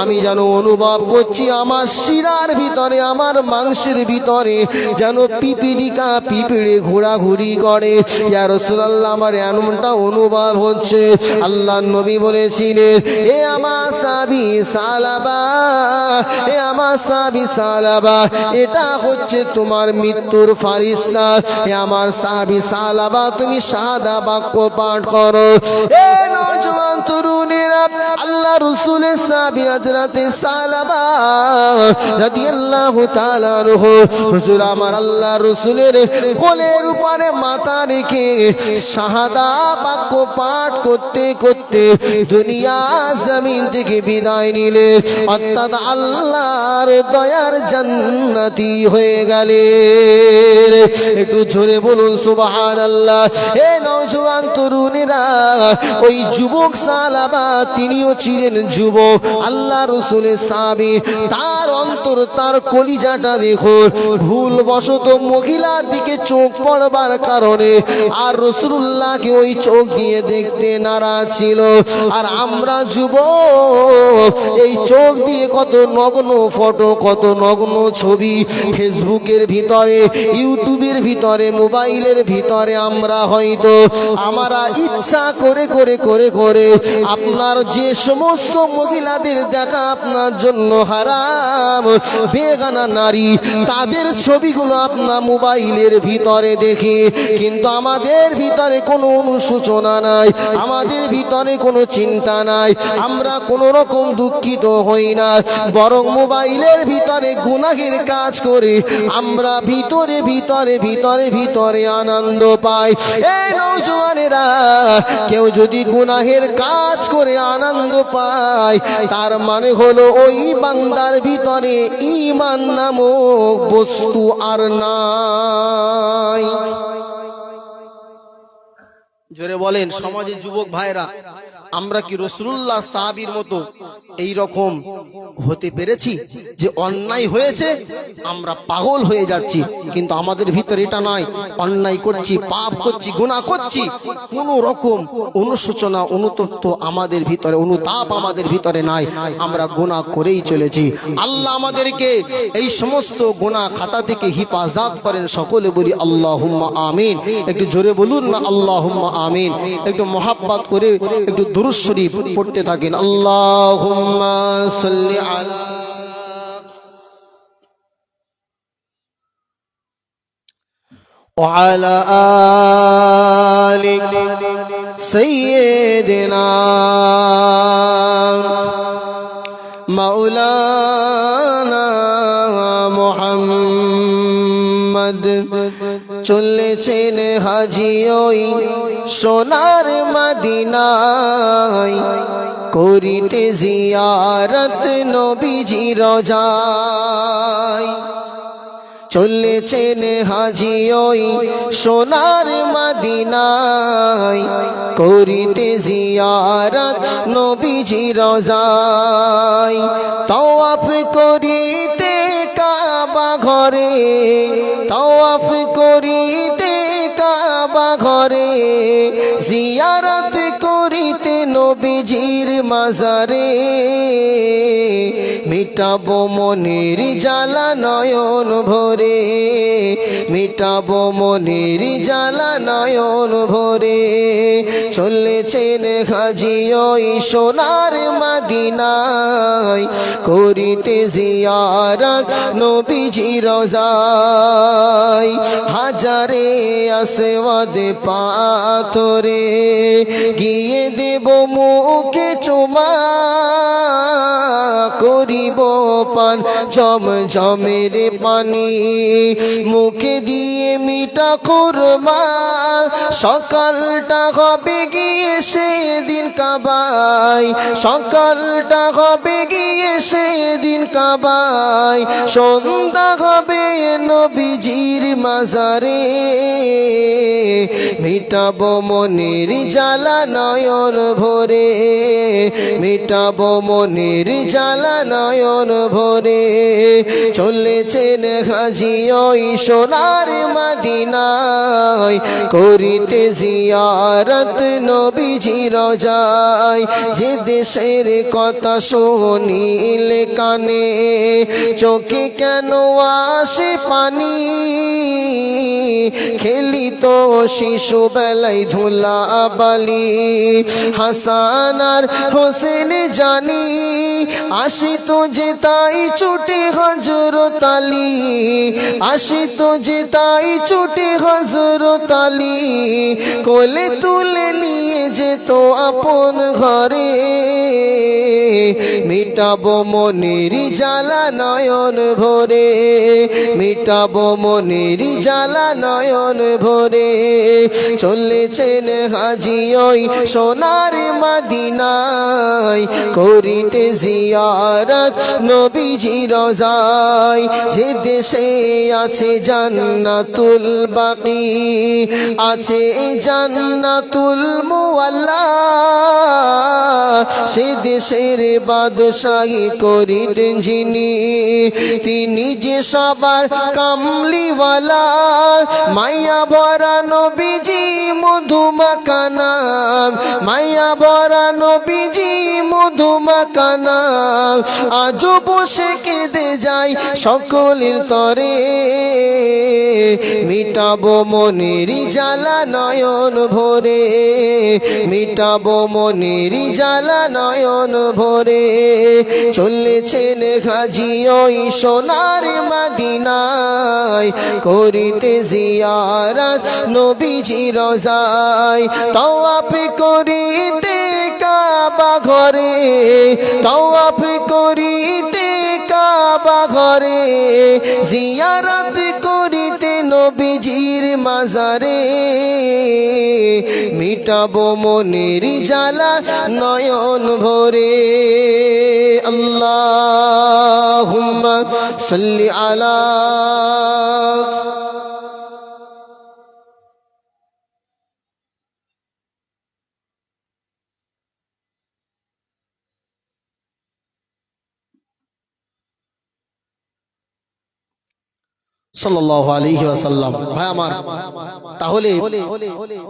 আমি যেন অনুভব করছি আমার শিরার ভিতরে, আমার মাংসের ভিতরে যেন পিপিলিকা পিঁপড়ে ঘোরাঘুরি করে। ইয়া রাসূলুল্লাহ, আমার এমনটা অনুভব হচ্ছে। আল্লাহ নবী বলেছিলেন, এ আমার সাহাবী সালাবা, এ আমার সাহাবী সালাবা, এটা হচ্ছে তোমার মৃত্যুর ফারিস্তা। এ আমার সাহাবী সালাবা, তুমি শাহাদা বাক্য পাঠ করো। এ নওজোয়ান তরুণেরা, আল্লাহ রাসূলের সাহাবী হযরতে সালাবা রাদিয়াল্লাহু তাআলা আনহু, হুজুর আমার আল্লাহ রাসূলের কোলের উপরে মাথা রেখে শাহাদা বাক্য পাঠ করতে করতে দুনিয়া জমিন থেকে বিদায় নিলে, অর্থাৎ আল্লাহর দয়ার জান্নাতি হয়ে গেলেন। একটু জোরে বলুন সুবহানাল্লাহ। এ নওজোয়ান তরুণেরা, ওই যুব যুবক সালাবা তিনিও ছিলেন যুবক, আল্লাহ রাসূলের সাহাবী। তার অন্তর, তার কলিজাটা দেখুন, ভুল বশত মহিলার দিকে চোখ পড়বার কারণে আর রাসূলুল্লাহকে ওই চোখ দিয়ে দেখতে নারাজ ছিল। আর আমরা যুবক এই চোখ দিয়ে কত নগ্ন ফটো, কত নগ্ন ছবি ফেসবুকের ভিতরে, ইউটিউবের ভিতরে, মোবাইলের ভিতরে আমরা হয়তো আমরা ইচ্ছা করে করে করে করে আপনার যে সমস্ত মহিলাদের দেখা আপনার জন্য হারাম, বেগানা নারী, তাদের ছবিগুলো আপনার মোবাইলের ভিতরে দেখি, কিন্তু আমাদের ভিতরে কোনো অনুশোচনা নাই, আমাদের ভিতরে কোনো চিন্তা নাই, আমরা কোনো রকম দুঃখিত হই না, বরং মোবাইলের ভিতরে গুনাহের কাজ করে আমরা ভিতরে ভিতরে ভিতরে ভিতরে আনন্দ পাই। এই নওজওয়ানেরা, কেউ যদি গুনাহের কাজ করে আনন্দ পায়, তার মানে হলো ওই বান্দার ভিতরে ঈমান নামক বস্তু আর নাই। জোরে বলেন সমাজের যুবক ভাইরা, আমরা কি রাসূলুল্লাহ সাহাবীর মতো এই রকম হতে পেরেছি যে অন্যায় হয়েছে আমরা পাগল হয়ে যাচ্ছি, কিন্তু আমাদের ভিতরে এটা নয়, অন্যায় করছি, পাপ করছি, গুনাহ করছি, কোন রকম অনুশোচনা, অনুতপ্ত আমাদের ভিতরে, অনুতাপ আমাদের ভিতরে নাই, আমরা গুনাহ করেই চলেছি। আল্লাহ আমাদেরকে এই সমস্ত গুনাহ খাতা থেকে হিফাজত করেন, সকলে বলি আল্লাহুম্মা আমিন। একটু জোরে বলুন না আল্লাহুম্মা আমিন। একটু মহাব্বত করে একটু দুরূদ শরীফ পড়তে থাকেন। আল্লাহুম্মা সাল্লি আলা ওয়া আলা আলি সাইয়্যিদিনা মাওলানা মুহাম্মদ। চলেছেন হাজি ওই সোনার মদিনায়, করিতে জিয়ারত নবীজি রোজায়। চলেছেন হাজি ওই সোনার মদিনায়, করিতে জিয়ারত নবীজি রোজায়। তাওয়াফ করিতে কাবা ঘরে, তাওয়াফ করিতে কাবা ঘরে, জিয়ারত করিতে নবীজির মাজারে। মিটাবো মনের জ্বালা নয়ন ভরে, মিটাবো মনের জ্বালা নয়ন ভরে। চলেছেন হাজি ওই সোনার মদিনায়, করিতে জিয়ারত নবীজি রোজায়। হাজারে আসওয়াদ পাথরে গিয়ে দেব মুখে চুমা, করিব পান জমজমের পানি, মুখে দিয়ে মিঠা খুরমা। সকালটা হবে গিয়ে সেদিন কাবায়, সকালটা হবে গিয়ে সেদিন কাবায়, সন্ধ্যা হবে নবীজির মাজারে। মিটাবো মনের জ্বালা নয়ন ভরে, মিটাবো মনের জ্বালা নয়ন ভরে। চলেছেন হাজি ওই সোনার মদিনায়, করিতে জিয়ারত নবীজি রোজায়। যে দেশের কথা শুনিলে কানে, চোখে কেন আসে পানি, খেলিত শিশু বেলায় ধুলা বালি। হাসান আর হোসেন জানি আসিত যে তাই ছুটে হযরত আলী, আসিত যে তাই ছুটে হযরত আলী। কোলে তুলে নিয়ে যেত আপন ঘরে, মিটাবো মনের জ্বালা নয়ন ভরে, মিটাবো মনের জ্বালা নয়ন ভরে। চলেছেন হাজি ওই সোনার মদিনায়, করিতে জিয়ারত নবীজি রওজায়। যে দেশে আছে জান্নাতুল বাকি, আছে জান্নাতুল মুআল্লা, সে দেশের বাদশাহী করিতেন যিনি, তিনি যে সবার কামলিওয়ালা। মায়া ভরা নবীজি মধুমাখা নাম, মায়া ভরা নবীজি মধুমাখা নাম। আজও বসে কেঁদে যাই সকলের তরে, মিটাবো মনের জ্বালা নয়ন ভরে, মিটাবো মনের জ্বালা নয়ন ভরে। চলেছেন হাজি ওই সোনার মদিনায়, করিতে জিয়ারত নবীজি রওজায়। তাওয়াফ করিতে কাবা ঘরে, তাওয়াফ করিতে কাবা ঘরে, জিয়ারত করিতে নবীজির মাজারে। মিটাবো মনের জ্বালা নয়ন ভরে। আল্লাহুম্মা সাল্লি আলা সাল্লাল্লাহু আলাইহি ওয়াসাল্লাম। ভাই আমার, তাহলে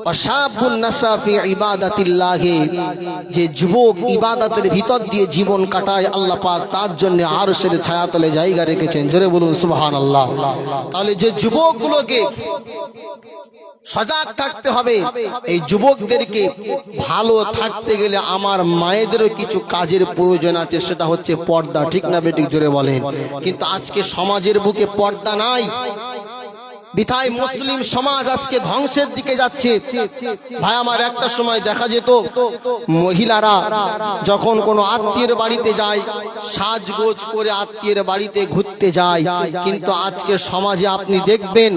ওয়াশাবুন নাসা ফি ইবাদাতিল্লাহ, যে যুবক ইবাদতের ভিতর দিয়ে জীবন কাটায় আল্লাহ পাক তার জন্য আরশের ছায়াতলে জায়গা রেখেছেন। জোরে বলুন সুবহানাল্লাহ। তাহলে যে যুবকগুলোকে সজাগ থাকতে হবে, এই যুবকদেরকে ভালো থাকতে গেলে আমার মায়েদেরও কিছু কাজের প্রয়োজন আছে, সেটা হচ্ছে পর্দা। ঠিক না বেঠিক? জোরে বলেন। কিন্তু আজকে সমাজের বুকে পর্দা নাই, বিধায় মুসলিম সমাজ আজকে ধ্বংসের দিকে যাচ্ছে। ভাই আমার, একটা সময় দেখা যেত মহিলারা যখন কোনো আত্মীয়ের বাড়িতে যায়, সাজগোজ করে আত্মীয়ের বাড়িতে ঘুরতে যায়। কিন্তু আজকে সমাজে আপনি দেখবেন,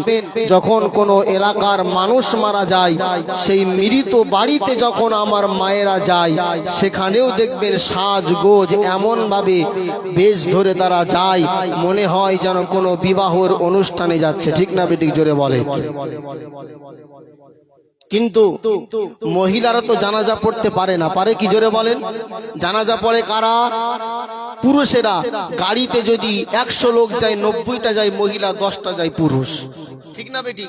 যখন কোনো এলাকার মানুষ মারা যায়, সেই মৃত বাড়িতে যখন আমার মায়েরা যায়, সেখানেও দেখবেন সাজগোজ এমন ভাবে বেশ ধরে তারা যায়, মনে হয় যেন কোনো বিবাহর অনুষ্ঠানে যাচ্ছে। ঠিক না বেটি? জোরে বলে। কিন্তু মহিলারা তো জানাজা পড়তে পারে না, পারে কি? জোরে বলেন। জানাজা পড়ে কারা? পুরুষেরা। গাড়িতে যদি 100 লোক যায়, 90টা যায় মহিলা, 10টা যায় পুরুষ। ঠিক না বেটি?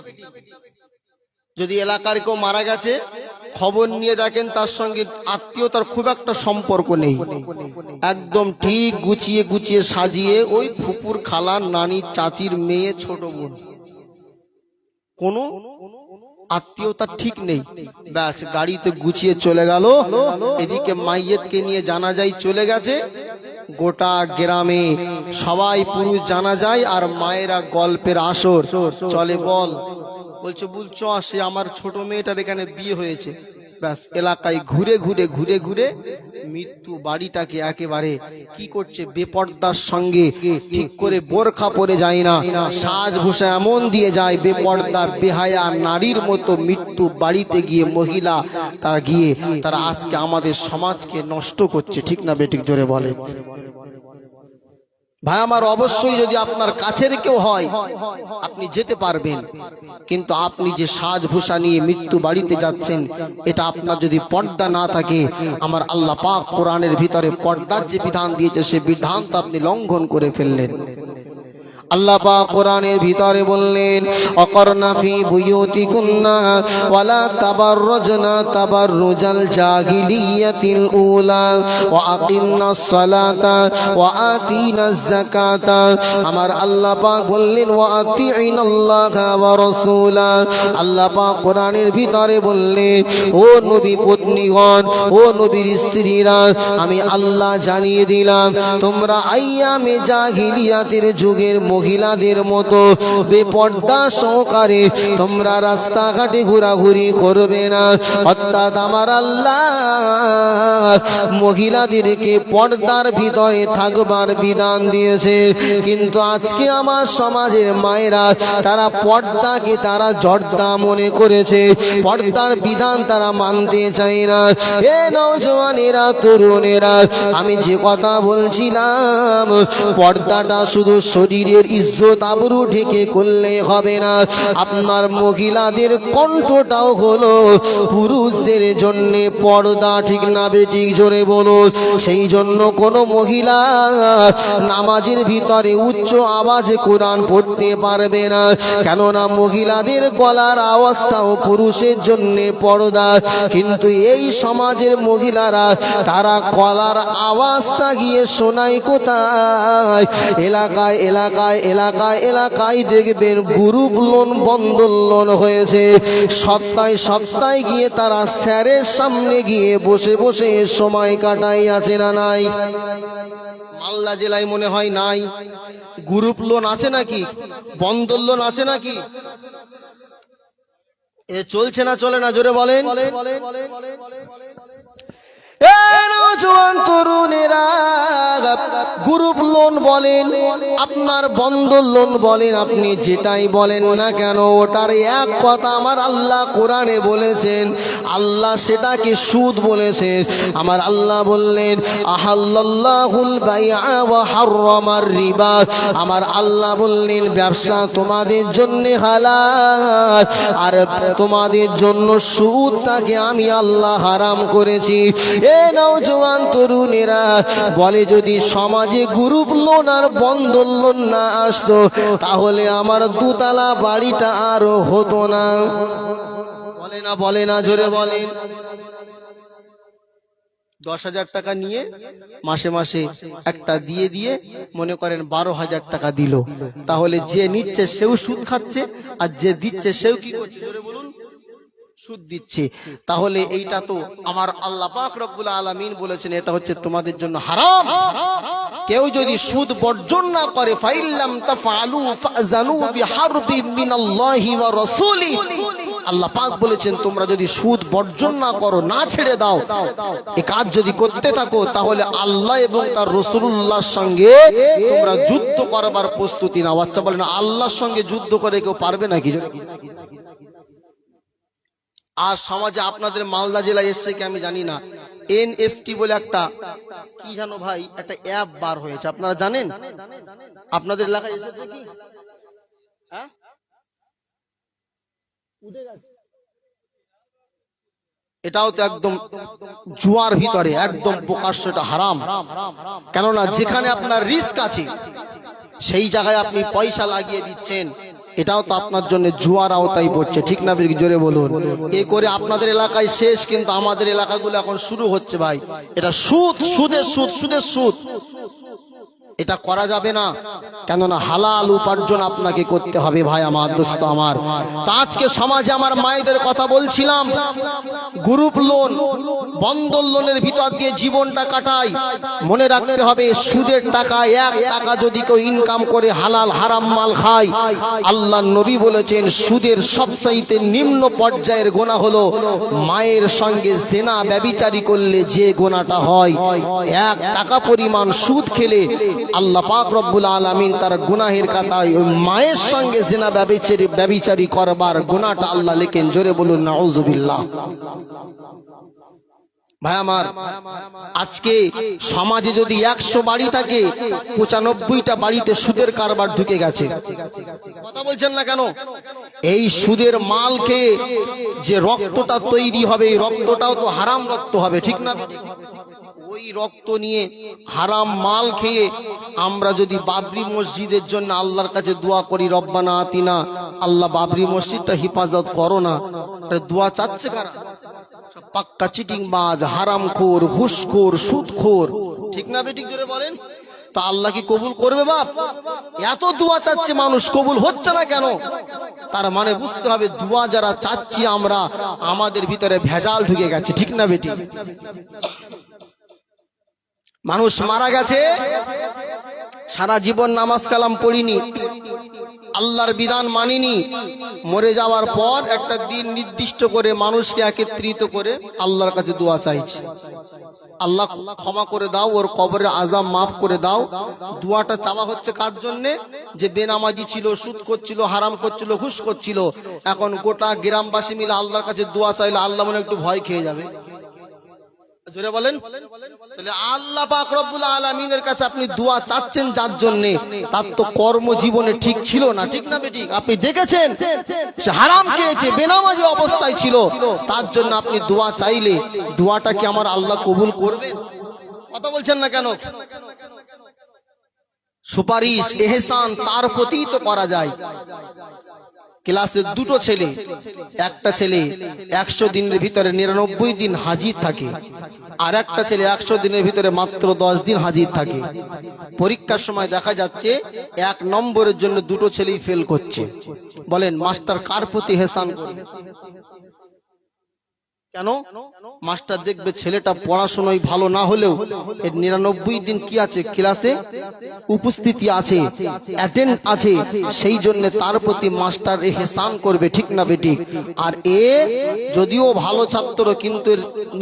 যদি এলাকার কেউ মারা গেছে, খবর নিয়ে দেখেন তার সঙ্গে আত্মীয়তার খুব একটা সম্পর্ক নেই, একদম ঠিক গুছিয়ে গুছিয়ে সাজিয়ে ওই ফুপুর খালা, নানি, চাচির মেয়ে, ছোট বোন, কোনো আত্মীয়তা ঠিক নেই। ব্যাস গাড়িতে গুছিয়ে চলে গেল। এদিকে মাইয়েতকে নিয়ে জানাজায় চলে গেছে। গোটা গ্রামে সবাই পুরুষ জানাজায়, আর মায়েরা গল্পের আসর চলে। বলছে বুঝছ, সে আমার ছোট মেয়েটার এখানে বিয়ে হয়েছে। ব্যাস এলাকায় ঘুরে ঘুরে ঘুরে ঘুরে মৃত্যু বাড়িটাকে একেবারে কি করছে, বেপর্দার সঙ্গে ঠিক করে বোরখা পরে যায় না, সাজভূষা এমন দিয়ে যায় বেপর্দা বেহায়া নারীর মতো মৃত্যু বাড়িতে গিয়ে মহিলা তারা গিয়ে তারা আজকে আমাদের সমাজকে নষ্ট করছে। ঠিক না বেঠিক? জোরে বলে। ভাই আমার, অবশ্যই যদি আপনার কাছের কেউ হয় আপনি যেতে পারবেন, কিন্তু আপনি যে সাজভূষা নিয়ে মৃত্যু বাড়িতে যাচ্ছেন, এটা আপনার যদি পর্দা না থাকে, আমার আল্লাহ পাক কোরআনের ভিতরে পর্দার যে বিধান দিয়েছে সে বিধান তো আপনি লঙ্ঘন করে ফেললেন। আল্লাহ পাক কোরআনের ভিতরে বললেন, অকরনা ফি বুয়ুতিকুন্না ওয়ালা তাবাররুজনা তাবাররুজাল জাহিলিয়াতিল উলা ওয়া আকিমনাস সালাতা ওয়া আতিনাজ যাকাতা। আমার আল্লাহ পাক বললেন, ওয়া আতিইনাল্লাহা ওয়া রাসূলা। আল্লাহ পাক কোরআনের ভিতরে বললেন, ও নবী পত্নীগণ, ও নবীর স্ত্রীরা, আমি আল্লাহ জানিয়ে দিলাম, তোমরা আইয়ামে জাহিলিয়াতের যুগের মহিলাদের মতো বেপর্দা সহকারে তোমরা রাস্তাঘাটে ঘোরাঘুরি করবে না। অর্থাৎ আমার আল্লাহ মহিলাদেরকে পর্দার ভিতরে থাকবার বিধান দিয়েছে। কিন্তু আজকে আমার সমাজের মায়েরা তারা পর্দাকে তারা জর্দা মনে করেছে, পর্দার বিধান তারা মানতে চায় না। এ নওজওয়ানেরা, তরুণেরা, আমি যে কথা বলছিলাম, পর্দাটা শুধু শরীরের ইজ্জত আবরু ঢেকে করলে হবে না, আপনার মহিলাদের কণ্ঠটাও হলো পুরুষদের জন্য পর্দা, ঠিক না বেঠিক? জোরে বলো। সেই জন্য কোনো মহিলা নামাজের ভিতরে উচ্চ আওয়াজে কোরআন পড়তে পারবে না, কেননা মহিলাদের গলার আওয়াজটাও পুরুষের জন্য পর্দা। কিন্তু এই সমাজের মহিলারা তারা গলার আওয়াজটা গিয়ে শোনায় কোথায়? এলাকায় এলাকায় এলাকায় এলাকায় দেখবেন গ্রুপ লোন, বন্ধন লোন হয়েছে। সপ্তাহে সপ্তাহে গিয়ে তারা স্যারের সামনে গিয়ে বসে বসে সময় কাটাই, আছে না নাই? মালদা জেলায় মনে হয় নাই। গ্রুপ লোন আছে নাকি? বন্ধন লোন আছে নাকি? এ চলছে না চলে না? জোরে বলেন। নওজোয়ান তরুণেরা, গ্রুপ লোন বলেন, আপনার বন্ধন লোন বলেন, আপনি যেটাই বলেন না কেন, ওটার এক কথা আমার আল্লাহ কোরআনে বলেছেন। আল্লাহ সেটাকে সুদ বলেছেন। আমার আল্লাহ বললেন, আহাল্লাল্লাহুল বাইআ ওয়া হাররামার রিবা। আমার আল্লাহ বললেন, ব্যবসা তোমাদের জন্য হালাল, আর তোমাদের জন্য সুদটাকে আমি আল্লাহ হারাম করেছি। এ নওজওয়ান তরুণেরা বলে, যদি সমাজে গ্রুপ লোন আর বন্ধন লোন না আসতো তাহলে আমার দুতলা বাড়িটা আর হতো না। বলে না, বলে না? জোরে বলেন। 10,000 টাকা নিয়ে মাসে মাসে একটা দিয়ে দিয়ে মনে করেন 12,000 টাকা দিল, তাহলে যে নিচ্ছে সেও সুদ খাচ্ছে, আর যে দিচ্ছে সেও কি করছে? জোরে বলুন, সুদ দিচ্ছে। তাহলে এইটা তো আমার আল্লাহ পাক রব্বুল আলামিন বলেছেন এটা হচ্ছে তোমাদের জন্য হারাম। কেউ যদি সুদ বর্জন না করে, ফাইল্লাম তাফআলু ফাযানু বিহারবিন মিনাল্লাহি ওয়া রাসূলিহি, আল্লাহ পাক বলেছেন তোমরা যদি সুদ বর্জন না করো, না ছেড়ে দাও, এই কাজ যদি করতে থাকো, তাহলে আল্লাহ এবং তার রাসূলুল্লাহর সঙ্গে তোমরা যুদ্ধ করবার প্রস্তুতি নাও। আচ্ছা বলেন, আল্লাহর সঙ্গে যুদ্ধ করে কেউ পারবে নাকি? আর সমাজে আপনাদের মালদা জেলায় এসছে কি আমি জানি না, এনএফটি বলে একটা কি জানো ভাই, একটা অ্যাপ বার হয়েছে, আপনারা জানেন? আপনাদের এলাকায় এসেছে কি? হ্যাঁ, এটাও তো একদম জুয়ার ভিতরে, একদম প্রকাশ্য, এটা হারাম। কেননা যেখানে আপনার রিস্ক আছে সেই জায়গায় আপনি পয়সা লাগিয়ে দিচ্ছেন, এটাও তো আপনার জন্য জুয়ার আওতায় পড়ছে, ঠিক না? জোরে বলুন। এই করে আপনাদের এলাকায় শেষ, কিন্তু আমাদের এলাকাগুলো এখন শুরু হচ্ছে ভাই। এটা সুদ, সুদের সুদ, সুদের সুদ। এটা করা যাবে না, কেননা হালাল উপার্জন আপনাকে করতে হবে ভাই আমার, দোস্ত আমার। তা আজকে সমাজে আমার মায়েদের কথা বলছিলাম, গ্রুপ লোন, বন্ধন লোনের ভিতর দিয়ে জীবনটা কাটায়। মনে রাখতে হবে, সুদের টাকা, 1 টাকা যদি কেউ ইনকাম করে হালাল হারাম মাল খায়, আল্লাহ নবী বলেছেন সুদের সবচাইতে নিম্ন পর্যায়ের গুনাহ হলো মায়ের সঙ্গে জেনা ব্যভিচারী করলে যে গুনাহটা হয়। 1 টাকা পরিমাণ সুদ খেলে আল্লাহ পাক রব্বুল আলামিন তার গুনাহের খাতায় ওই মায়ের সঙ্গে জিনা ব্যভিচারী করবার গুনাহটা আল্লাহ লেখেন। জোরে বলুন নাউজুবিল্লাহ। ভাই আমার, আজকে সমাজে যদি 100 বাড়ি থাকে, 95টা বাড়িতে সুদের কারবার ঢুকে গেছে। কথা বলছেন না কেন? এই সুদের মাল খেয়ে যে রক্তটা তৈরি হবে, এই রক্তটাও তো হারাম রক্ত হবে, ঠিক না? ওই রক্ত নিয়ে হারাম মাল খেয়ে আমরা যদি বাবরি মসজিদের জন্য আল্লাহর কাছে দোয়া করি, রব্বানা আতিনা, আল্লাহ বাবরি মসজিদটা হিফাজত করো না, দোয়া চাচ্ছে কারা? পাক্কা চিটিংবাজ, হারামখোর, ঘুষখোর, সুদখোর, ঠিক না বেঠিক? জোরে বলেন। তা আল্লাহ কি কবুল করবে বাপ? এত দোয়া চাচ্ছে মানুষ, কবুল হচ্ছে না কেন? তার মানে বুঝতে হবে দোয়া যারা চাচ্ছি আমরা, আমাদের ভিতরে ভেজাল ঢুকে গেছে, ঠিক না বেঠিক? মানুষ মারা গেছে, সারা জীবন নামাজ কালাম পড়িনি, আল্লাহর বিধান মানিনি, মরে যাওয়ার পর একটা দিন নির্দিষ্ট করে মানুষকে একত্রিত করে আল্লাহর কাছে দোয়া চাইছে, আল্লাহ ক্ষমা করে দাও, ওর কবরের আযাব মাফ করে দাও। দোয়াটা চাওয়া হচ্ছে কার জন্যে? যে বেনামাজি ছিল, সুদ করছিল, হারাম করছিল, ঘুষ করছিল। এখন গোটা গ্রামবাসী মিলে আল্লাহর কাছে দোয়া চাইলে আল্লাহ মনে একটু ভয় খেয়ে যাবে। জোরে বলেন। তাহলে আল্লাহ পাক রব্বুল আলামিনের কাছে আপনি দোয়া চাচ্ছেন যার জন্য, তার তো কর্মজীবনে ঠিক ছিল না, ঠিক না বেঠিক? আপনি দেখেছেন সে হারাম খেয়েছে, বেনামাজি অবস্থায় ছিল, তার জন্য আপনি দোয়া চাইলে দোয়াটা কি আমার আল্লাহ কবুল করবেন? কথা বলছেন না কেন? সুপারিশ এহসান তার প্রতি তো করা যায়। ক্লাসে দুটো ছেলে, একটা ছেলে 100 দিনের ভিতরে 99 দিন হাজির থাকে, আর একটা ছেলে 100 দিনের ভিতরে মাত্র 10 দিন হাজির থাকে। পরীক্ষার সময় দেখা যাচ্ছে 1 নম্বরের জন্য দুটো ছেলেই ফেল করছে। বলেন মাস্টার কার প্রতি এহসান করবে? কেন? মাস্টার দেখবে ছেলেটা পড়াশোনায় ভালো না হলেও এর 99 দিন কি আছে, ক্লাসে উপস্থিতি আছে, অ্যাটেন্ড আছে, সেই জন্য তার প্রতি মাস্টার এহসান করবে, ঠিক না বেঠিক? আর এ যদিও ভালো ছাত্র কিন্তু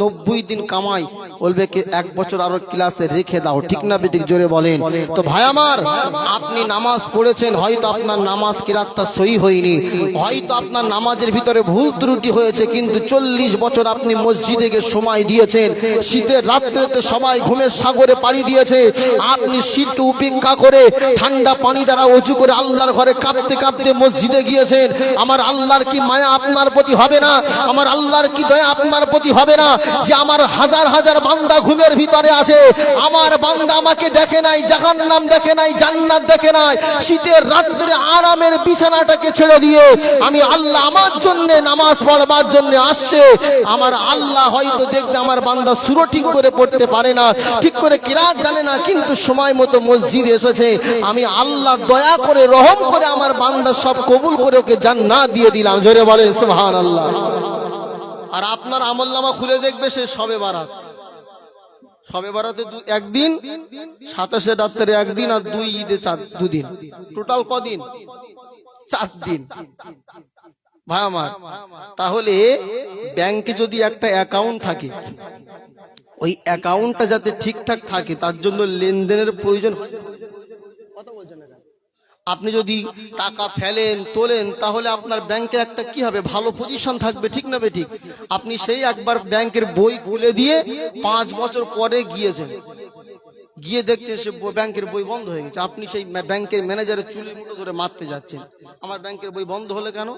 90 দিন কামাই, বলবে কি 1 বছর আরো ক্লাসে রেখে দাও, ঠিক না বেঠিক? জোরে বলেন। তো ভাই আমার, আপনি নামাজ পড়েছেন, হয়তো আপনার নামাজ কিরাতটা সহি হয়নি, হয়তো আপনার নামাজের ভিতরে ভুল ত্রুটি হয়েছে, কিন্তু 40 বছর আপনি মসজিদে গিয়ে সময় দিয়েছেন, শীতের রাত্রিতে সবাই ঘুমের সাগরে পাড়ি দিয়েছে, আপনি শীত উপেক্ষা করে ঠান্ডা পানি দ্বারা ওযু করে আল্লাহর ঘরে কাঁপতে কাঁপতে মসজিদে গিয়েছেন। আমার আল্লাহর কি মায়া আপনার প্রতি হবে না? আমার আল্লাহর কি দয়া আপনার প্রতি হবে না? যে আমার হাজার হাজার বান্দা ঘুমের ভিতরে আছে, আমার বান্দা আমাকে দেখে নাই, জাহান্নাম দেখে নাই, জান্নাত দেখে নাই, শীতের রাত্রে আরামের বিছানাটাকে ছেড়ে দিয়ে আমি আল্লাহ আমার জন্য নামাজ পড়বার জন্য আসছে। আমার আল্লাহ হয়তো দেখবে আমার বান্দা সূরা ঠিক করে পড়তে পারে না, ঠিক করে কিরাত জানে না, কিন্তু সময় মতো মসজিদে এসেছে, আমি আল্লাহ দয়া করে রহম করে আমার বান্দা সব কবুল করে ওকে জান্নাত দিয়ে দিলাম। জোরে বলেন সুবহানাল্লাহ। আর আপনার আমলনামা খুলে দেখবে সে শবে বারাত, শবে বারাতে একদিন, 27 রাত্রে একদিন, আর 2 ঈদে 2 দিন, টোটাল কদিন? 4 দিন। ভাই আমার, তাহলে ব্যাংকে যদি একটা অ্যাকাউন্ট থাকে, ওই অ্যাকাউন্টটা যাতে ঠিকঠাক থাকে তার জন্য লেনদেনের প্রয়োজন। কথা বলছেন না? আপনি যদি টাকা ফেলেন, তোলেন, তাহলে আপনার ব্যাংকে একটা কি হবে, ভালো পজিশন থাকবে, ঠিক না বেঠিক? আপনি সেই একবার ব্যাংকের বই খুলে দিয়ে 5 বছর পরে গিয়েছেন, গিয়ে দেখছে সে ব্যাংকের বই বন্ধ হয়ে গেছে, আপনি সেই ব্যাংকের ম্যানেজারের চুলের মুঠো ধরে মারতে যাচ্ছেন, আমার ব্যাংকের বই বন্ধ হলে কেন?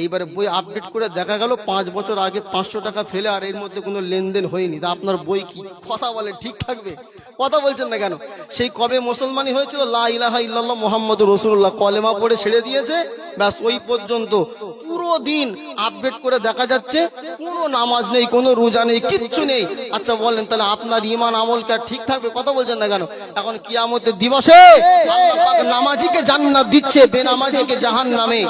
এইবারে বই আপডেট করে দেখা গেল 5 বছর আগে 500 টাকা ফেলে আর এর মধ্যে কোনো লেনদেন হয়নি, তা আপনার বই কি? কথা বলে ঠিক থাকবে? কথা বলছেন না কেন? সেই কবে মুসলমানি হয়েছিল, লা ইলাহা ইল্লাল্লাহ মুহাম্মাদুর রাসূলুল্লাহ, কলেমা পড়ে ছেড়ে দিয়েছে, ব্যাস ওই পর্যন্ত। পুরো দিন আপডেট করে দেখা যাচ্ছে কোনো নামাজ নেই, কোনো রোজা নেই, কিচ্ছু নেই। আচ্ছা বলেন, তাহলে আপনার ঈমান আমল কি ঠিক থাকবে? কথা বলছেন না কেন? এখন কিয়ামতের দিবসে আল্লাহ পাক নামাজিকে জান্নাত দিচ্ছে, বেনামাজিকে জাহান্নামে।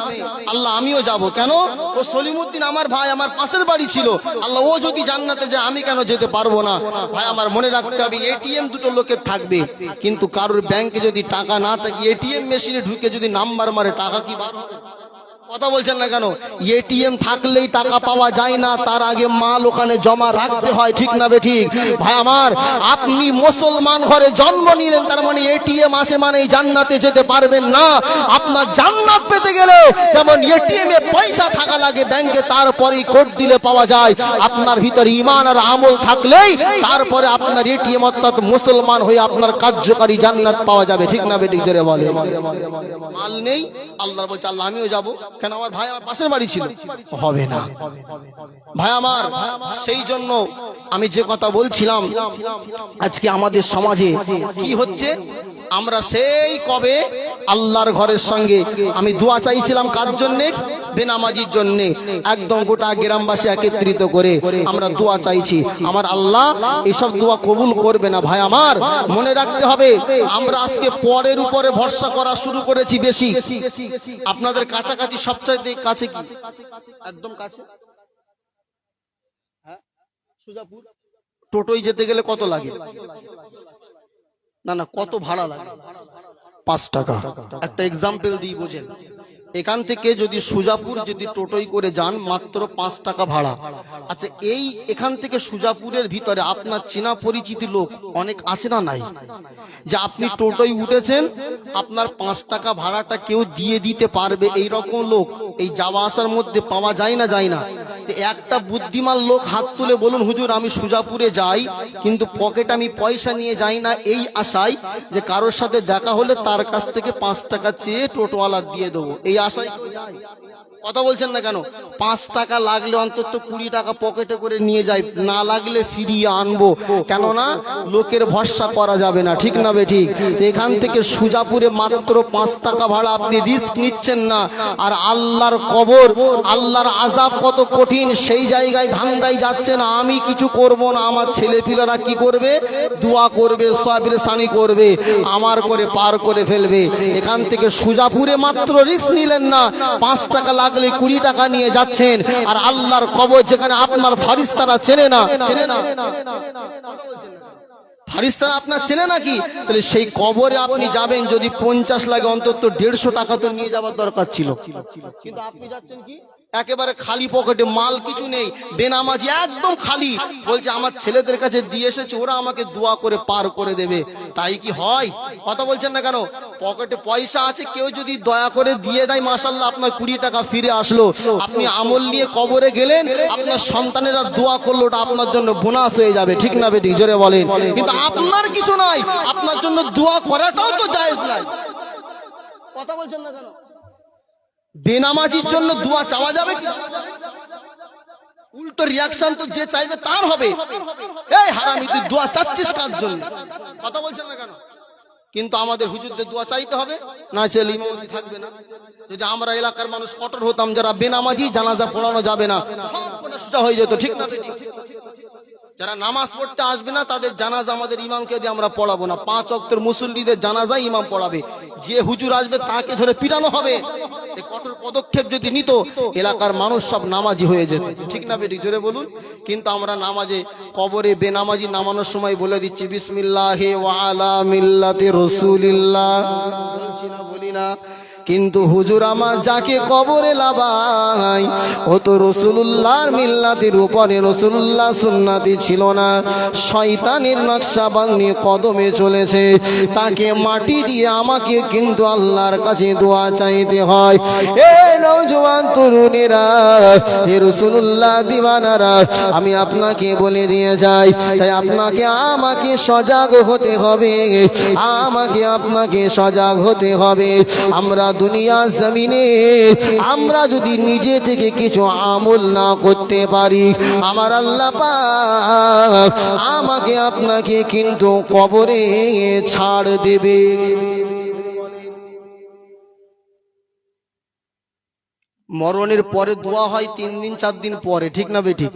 আল্লাহ আমিও যাব, কেন? ও সলিমউদ্দিন আমার ভাই, আমার পাশের বাড়ি ছিল, আল্লাহ ও যদি জান্নাতে যায় আমি কেন যেতে পারবো না? ভাই আমার মনে রাখতে হবে, এটিএম দুটো লোকের থাকবে, কিন্তু কারোর ব্যাংকে যদি টাকা না থাকে, এটিএম মেশিনে ঢুকে যদি নাম্বার মারে, টাকা কি বার হবে? কথা বলছেন না কেন? এটিএম থাকলেই টাকা পাওয়া যায় না, তার আগে মাল ওখানে জমা রাখতে হয়, ঠিক না বেঠিক? ভাই আমার, আপনি মুসলমান ঘরে জন্ম নিলেন, তার মানে এটিএম আছে মানে জান্নাতে যেতে পারবেন না। আপনার জান্নাত পেতে গেলে যেমন এটিএম এ পয়সা থাকা লাগে ব্যাংকে, তারপরেই কোড দিলে পাওয়া যায়। আপনার ভিতরে ঈমান আর আমল থাকলেই তারপরে আপনার এটিএম অর্থাৎ মুসলমান হয়ে আপনার কার্যকারী জান্নাত পাওয়া যাবে, ঠিক না বেঠিক? জোরে বলে। মাল নেই, আল্লাহ বলছে আল্লাহ আমিও যাব, কেন? আমার ভাই আমার পাশের বাড়ি ছিল, হবে না। ভাই আমার, সেই জন্য আমি যে কথা বলছিলাম, আজকে আমাদের সমাজে কি হচ্ছে, আমরা সেই কবে আল্লাহর ঘরের সঙ্গে আমি দোয়া চাইছিলাম, কার জন্যে? বেনামাজির জন্যে। একদম গোটা গ্রামবাসী একত্রিত করে আমরা দোয়া চাইছি, আমার আল্লাহ এইসব দোয়া কবুল করবে না। ভাই আমার, মনে রাখতে হবে, আমরা আজকে পরের উপরে ভরসা করা শুরু করেছি বেশি। আপনাদের কাছাকাছি সবচাইতে কাছে কি? একদম কাছে, হ্যাঁ, সুজাপুর। টোটোয় যেতে গেলে কত লাগে? না না, কত ভাড়া লাগে? 5 টাকা। একটা এক্সাম্পল দিই বোঝেন। এখান থেকে যদি সুজাপুর যদি টোটোই করে যান মাত্র 5 টাকা ভাড়া। আচ্ছা, এই এখান থেকে সুজাপুরের ভিতরে আপনার চেনা পরিচিতি লোক অনেক আছে না নাই? যে আপনি টোটোই উঠেছেন, আপনার 5 টাকা ভাড়াটা কেউ দিয়ে দিতে পারবে, এই রকম লোক এই যাওয়া আসার মধ্যে পাওয়া যায় না, যায় না? তো একটা বুদ্ধিমান লোক হাত তুলে বলুন, হুজুর আমি সুজাপুরে যাই কিন্তু পকেটে আমি পয়সা নিয়ে যাই না, এই আশায় যে কারোর সাথে দেখা হলে তার কাছ থেকে 5 টাকা চেয়ে টোটোওয়ালা দিয়ে দেবো, এই আশায় কেউ যায়? কথা বলছেন না কেন? 5 টাকা লাগলে অন্তত 20 টাকা পকেটে করে নিয়ে যাই, না লাগলে ফিরিয়ে আনবো, কেননা লোকের ভরসা করা যাবে না, ঠিক না বে ঠিক? তো এখান থেকে সুজাপুরে মাত্র 5 টাকা ভাড়া, আপনি রিস্ক নিচ্ছেন না। আর আল্লাহর কবর, আল্লাহর আযাব কত কঠিন, সেই জায়গায় ধান্দায় যাচ্ছে না আমি কিছু করব না, আমার ছেলেপিলেরা কি করবে? দোয়া করবে, সওয়াবের সানি করবে, আমার করে পার করে ফেলবে। এখান থেকে সুজাপুরে মাত্র রিস্ক নিলেন না, 5 টাকা লাগলে 20 টাকা নিয়ে যাচ্ছেন, আর আল্লাহর কবর যেখানে আপনার ফারিস্তারা চেনে না, চেনে না, ফারিস্তারা আপনার চেনে নাকি? তাহলে সেই কবরে আপনি যাবেন, যদি 50 লাগে অন্তত 150 টাকা তো নিয়ে যাওয়ার দরকার ছিল, কিন্তু আপনি যাচ্ছেন কি একেবারে খালি পকেটে, মাল কিছু নেই, বেনামাজি একদম খালি, বলছে আমার ছেলেদের কাছে দিয়ে এসেছে, ওরা আমাকে দোয়া করে পার করে দেবে। তাই কি হয়? কথা বলছেন না কেন? পকেটে পয়সা আছে, কেউ যদি দয়া করে দিয়ে দেয়, মাশাআল্লাহ আপনার 20 টাকা ফিরে আসলো, আপনি আমল নিয়ে কবরে গেলেন, আপনার সন্তানেরা দোয়া করলো, ওটা আপনার জন্য বোনাস হয়ে যাবে, ঠিক না বেটি? জোরে বলেন। কিন্তু আপনার কিছু নাই, আপনার জন্য দোয়া করাটাও তো জায়েজ নাই। কথা বলছেন না কেন? বেনামাজির জন্য দোয়া চাওয়া যাবে কি? উল্টো রিয়াকশন তো যে চাইবে তার হবে, এই হারামি তুই দোয়া চাচ্ছিস কার জন্য? কথা বলছেন না কেন? কিন্তু আমাদের হুজুরদের দোয়া চাইতে হবে, না চাইলে ইমামতি থাকবে না। যদি আমরা এলাকার মানুষ কঠোর হতাম, যারা বেনামাজি জানাজা পড়ানো যাবে না, সব কোটা সোজা হয়ে যেত, ঠিক না বেটি? যারা নামাজ পড়তে আসবে না তাদের জানাজা আমাদের ইমামকে দিয়ে আমরা পড়াবো না, 5 ওয়াক্তের মুসল্লিদের জানাজাই ইমাম পড়াবে, যে হুজুর আসবে তাকে ধরে পিটানো হবে। এই কঠোর পদক্ষেপ যদি নিত, এলাকার মানুষ সব নামাজি হয়ে যেত, ঠিক না বেটি? জোরে বলুন। কিন্তু আমরা নামাজে কবরে বেনামাজি নামানোর সময় বলে দিচ্ছি বিসমিল্লাহি ওয়া আলা মিল্লাতি রাসূলিল্লাহ, বলছি না, বলি না? কিন্তু হুজুর আমার যাকে কবরে লাভাই, ও তো রাসূলুল্লাহর মিল্লাতের উপরে, রাসূলুল্লাহ সুন্নতি ছিল না, শয়তানের নকশাবন্দি কদমে চলেছে, তাকে মাটি দিয়ে আমাকে কিন্তু আল্লাহর কাছে দোয়া চাইতে হয়। এ নওজোয়ান তরুণেরা, এ রাসূলুল্লাহ দিওয়ানারা, আমি আপনাকে বলে দিয়ে যাই, তাই আপনাকে আমাকে সজাগ হতে হবে, আমাকে আপনাকে সজাগ হতে হবে। আমরা দুনিয়া জমিনে আমরা যদি নিজে থেকে কিছু আমল না করতে পারি, আমার আল্লাহ পাক আমাকে আপনাকে কিন্তু কবরে ছাড় দেবে। মরণের পরে দোয়া হয় 3 দিন 4 দিন পরে, ঠিক না বে ঠিক?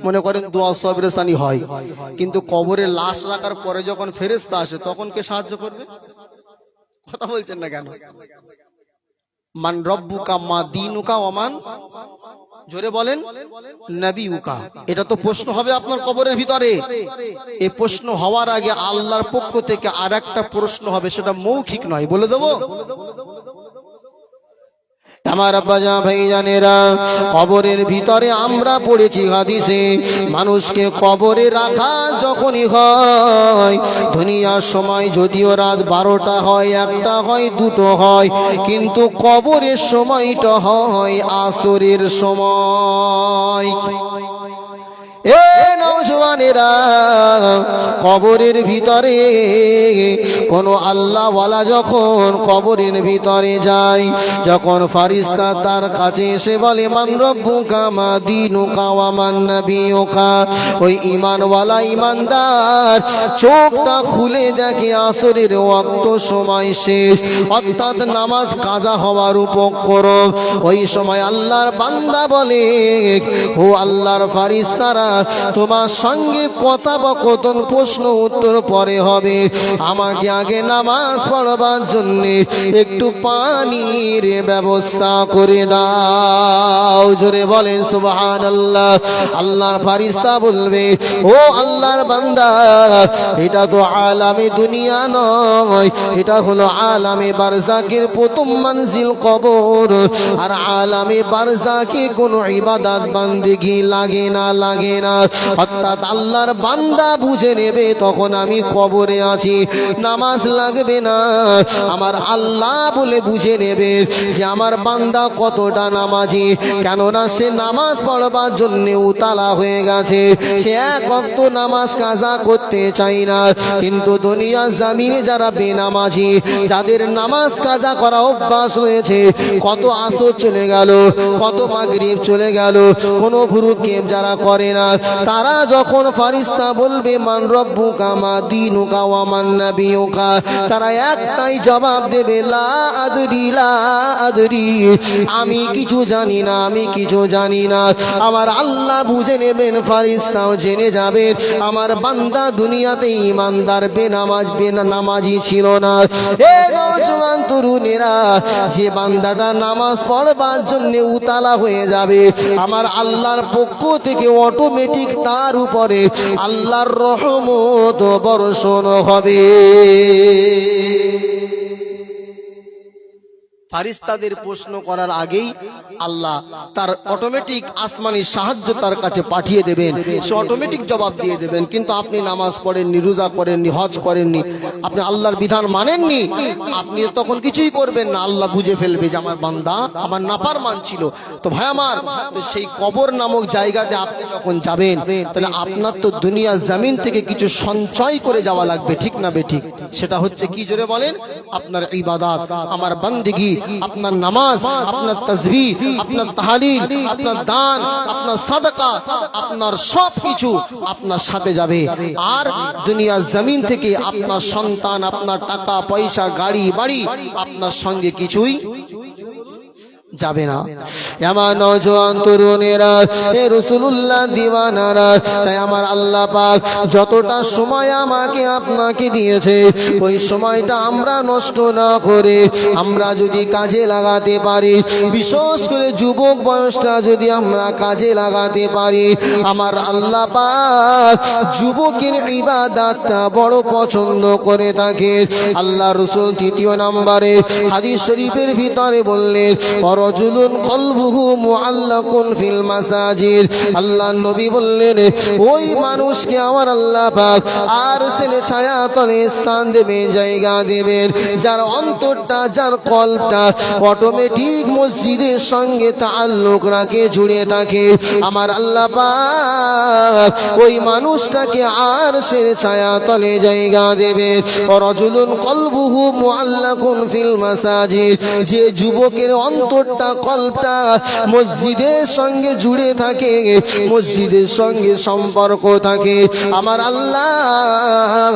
মনে করেন দোয়া সবরেসানি হয়, কিন্তু কবরে লাশ রাখার পরে যখন ফেরেশতা আসে তখন কে সাহায্য করবে? কথা বলছেন না কেন? মান রব্বুকা মা দীনুকা ওমান, জোরে বলেন, নবিউকা। এটা তো প্রশ্ন হবে আপনার কবরের ভিতরে। এই প্রশ্ন হওয়ার আগে আল্লাহর পক্ষ থেকে আরেকটা প্রশ্ন হবে, সেটা মৌখিক নয়, বলে দেবো। আমার আব্বাজা ভাইজানেরা, কবরের ভিতরে আমরা পড়েছি হাদিসে, মানুষকে কবরে রাখা যখনই হয়, দুনিয়ার সময় যদিও রাত 12টা হয়, 1টা হয়, 2টো হয়, কিন্তু কবরের সময়টা হয় আসরের সময়। এ নওজওয়ানেরা, কবরের ভিতরে কোন আল্লাহওয়ালা যখন কবরের ভিতরে যায়, যখন ফারিস্তা তার কাছে এসে বলে মান রব্বুকা মা দীনুকা ওয়া মান নবিয়ুকা, ওই ঈমানওয়ালা ঈমানদার চোখটা খুলে দেখে আসরের ওয়াক্ত সময় শেষ, অর্থাৎ নামাজ কাজা হওয়ার উপক্রম। ওই সময় আল্লাহর বান্দা বলে, ও আল্লাহর ফারিস্তারা, তোমার সঙ্গে কথোপকথন প্রশ্ন উত্তর পরে হবে। আমাকে আগে নামাজ পড়বার জন্য একটু পানির ব্যবস্থা করে দাও। জোরে বলেন সুবহানাল্লাহ। আল্লাহর ফারিস্তা বলবে, ও আল্লাহর বান্দা, এটা তো আলামে দুনিয়া নয়, এটা হলো আলামে বারজাকের প্রথম মঞ্জিল কবর। আর আলামে বারজাকে কোনো ইবাদত বান্দেগি লাগে না। অর্থাৎ আল্লাহর বান্দা বুঝে নেবে তখন আমি কবরে আছি, নামাজ লাগবে না। আমার আল্লাহ বলে বুঝে নেবে যে আমার বান্দা কতটা নামাজি, কেননা সে নামাজ পড়বার জন্য উতালা হয়ে গেছে। সে এক ওয়াক্ত নামাজ কাজা করতে চায় না, কিন্তু দুনিয়া জমিনে যারা বেনামাজি, যাদের নামাজ কাজা করা অভ্যাস রয়েছে, কত আসর চলে গেল, কত মাগরিব চলে গেল, কোনো ভুরুক্ষেপ যারা করে না, তারা যখন ফারিস্তা বলবে মান রব্বুকা মা দীনুকা ওয়া মান নাবিয়ুকা, তারা একটাই জবাব দেবে লা আদরি, আমি কিছু জানি না। আমার আল্লাহ বুঝে নেবেন, ফারিস্তাও জেনে যাবে আমার বান্দা দুনিয়াতে ইমানদার বেনামাজি ছিল না। এ নওজওয়ান তরুণেরা, যে বান্দাটা নামাজ পড়বার জন্য উতালা হয়ে যাবে, আমার আল্লাহর পক্ষ থেকে অটোমেটিক তার উপরে আল্লাহর রহমত বর্ষণ হবে। ফারিস্তাদের প্রশ্ন করার আগেই আল্লাহ তার অটোমেটিক আসমানি সাহায্য তার কাছে পাঠিয়ে দেবেন, সে অটোমেটিক জবাব দিয়ে দেবেন। কিন্তু আপনি নামাজ পড়েননি, রোজা করেননি, হজ করেননি, আপনি আল্লাহর বিধান মানেননি, আপনি তখন কিছুই করবেন না। আল্লাহ বুঝে ফেলবে যে আমার বান্দা আমার নাফরমান ছিল। তো ভাই আমার, তো সেই কবর নামক জায়গাতে আপনি যখন যাবেন, তাহলে আপনার তো দুনিয়া জমিন থেকে কিছু সঞ্চয় করে যাওয়া লাগবে, ঠিক না বেঠিক? সেটা হচ্ছে কি, জোরে বলেন? আপনার ইবাদত, আমার বান্দেগি, আপনার নামাজ, আপনার তাসবিহ, আপনার তাহলিল, আপনার দান, আপনার সাদাকা, আপনার সব কিছু আপনার সাথে যাবে। আর দুনিয়ার জমিন থেকে আপনার সন্তান, আপনার টাকা পয়সা, গাড়ি বাড়ি আপনার সঙ্গে কিছুই যাবে না। আমার নওজওয়ান তরুণেরা, এ রাসূলুল্লাহ দিওয়ানারা, তাই আমার আল্লাহ পাক যতটা সময় আমাকে আপনাকে দিয়েছে, ওই সময়টা আমরা নষ্ট না করে আমরা যদি কাজে লাগাতে পারি, বিশেষ করে যুবক বয়সটা যদি আমরা কাজে লাগাতে পারি, আমার আল্লাহ পাক যুবকের ইবাদতটা বড় পছন্দ করে থাকে। আল্লাহ রাসূল 3 নম্বরে হাদিস শরীফের ভিতরে বললেন, রাজুলুন কলবুহু মুআল্লাকুন ফিল মাসাজিদ। আল্লাহ নবী বললেন, ওই মানুষকে আমার আল্লাহ পাক আরশের ছায়াতলে স্থান দেবেন, জায়গা দেবেন, যার অন্তরটা, যার কলবটা অটোমেটিক মসজিদের সঙ্গে তাআল্লুক রাখে, জুড়ে থাকে। আমার আল্লাহ পাক ওই মানুষটাকে আরশের ছায়াতলে জায়গা দেবেন। রাজুলুন কলবুহু মুআল্লাকুন ফিল মাসাজিদ, যে যুবকের অন্তরটা, কলবটা মসজিদের সঙ্গে জুড়ে থাকে, মসজিদের সঙ্গে সম্পর্ক থাকে, আমার আল্লাহ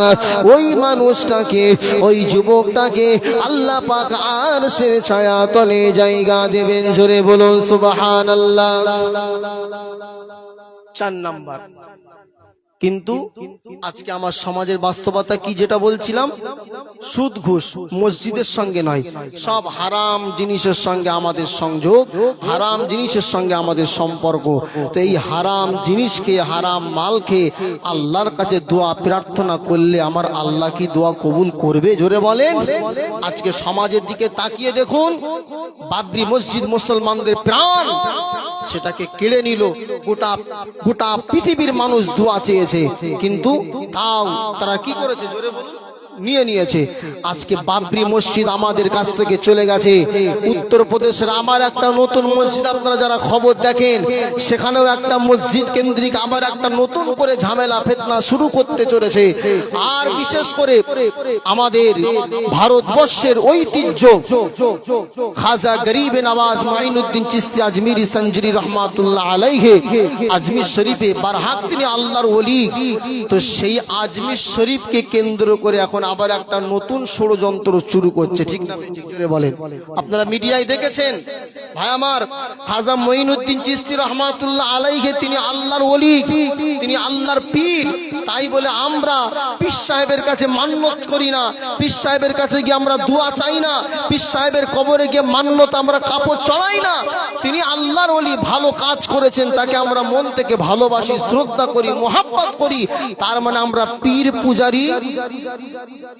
ওই মানুষটাকে, ওই যুবকটাকে আল্লাহ পাক আরশের ছায়াতলে জায়গা দেবেন। জোরে বলুন সুবহানাল্লাহ। 4 নাম্বার। কিন্তু আজকে আমার সমাজের বাস্তবতা কি, যেটা বলছিলাম, সুদ ঘুষ মসজিদের সঙ্গে নয়, সব হারাম জিনিসের সঙ্গে আমাদের সংযোগ, হারাম জিনিসের সঙ্গে আমাদের সম্পর্ক। তো এই হারাম জিনিসকে, হারাম মালকে আল্লাহর কাছে দোয়া প্রার্থনা করলে আমার আল্লাহ কি দোয়া কবুল করবে? জোরে বলেন। আজকে সমাজের দিকে তাকিয়ে দেখুন, বাবরি মসজিদ মুসলমানদের প্রাণ, সেটাকে কেড়ে নিল। গোটা পৃথিবীর মানুষ দোয়া চেয়েছে, কিন্তু তাও তারা কি করেছে? জোরে বলুন। নিয়েছে। আজকে বাবরি মসজিদ আমাদের কাছ থেকে চলে গেছে। উত্তরপ্রদেশের আমার একটা নতুন মসজিদ, আপনারা যারা খবর দেখেন, সেখানেও একটা মসজিদ কেন্দ্রিক আবার একটা নতুন করে ঝামেলা ফিতনা শুরু করতে চলেছে। আর বিশেষ করে আমাদের ভারতবর্ষের ঐতিহ্য খাজা গরিবে নওয়াজ মাইনুদ্দিন চিশতি আজমিরি সঞ্জরি রহমাতুল্লাহ আলাইহি আজমির শরীফে বারহাক তিনি আল্লাহর ওলি। তো সেই আজমির শরীফকে কেন্দ্র করে এখন আবার একটা নতুন ষড়যন্ত্র শুরু করছে, ঠিক না ঠিক জোরে বলেন। আপনারা মিডিয়ায় দেখেছেন ভাই আমার, খাজা মঈনুদ্দিন চিশতি রহমাতুল্লাহ আলাইহি তিনি আল্লাহর ওলি, তিনি আল্লাহর পীর। তাই বলে আমরা পীর সাহেবের কাছে মান্নত করি না, পীর সাহেবের কাছে গিয়ে আমরা দোয়া চাই না, পীর সাহেবের কবরে গিয়ে মান্নত আমরা কাপড় চড়াই না। তিনি আল্লাহর ওলি, ভালো কাজ করেছেন, তাকে আমরা মন থেকে ভালোবাসি, শ্রদ্ধা করি, মোহাব্বত করি। তার মানে আমরা পীর পূজারি।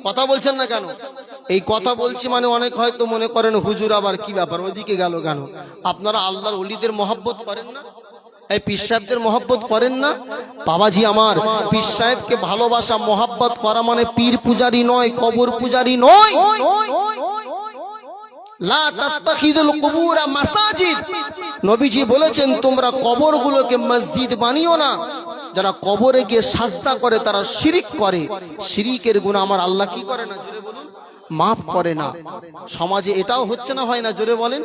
কথা বলছেন না কেন? এই কথা বলছি মানে অনেক হয়তো মনে করেন হুজুর আবার কি ব্যাপার, ওইদিকে গেল কেন? আপনারা আল্লাহর ওলিদের মহব্বত করেন না? এই পীর সাহেবদের মহব্বত করেন না? বাবাজি আমার, পীর সাহেবকে ভালোবাসা মহব্বত করা মানে পীর পূজারি নয়, কবর পূজারি নয়। লা তাত্তাখিযুল কুবুরা মাসাজিদ, নবীজি বলেছেন তোমরা কবরগুলোকে মসজিদ বানিও না। যারা কবরে গিয়ে সাজদা করে তারা শিরিক করে। শিরিকের গুনাহ আমার আল্লাহ কি করে না? জোরে বলুন, মাফ করে না। সমাজে এটাও হচ্ছে না, হয় না? জোরে বলেন।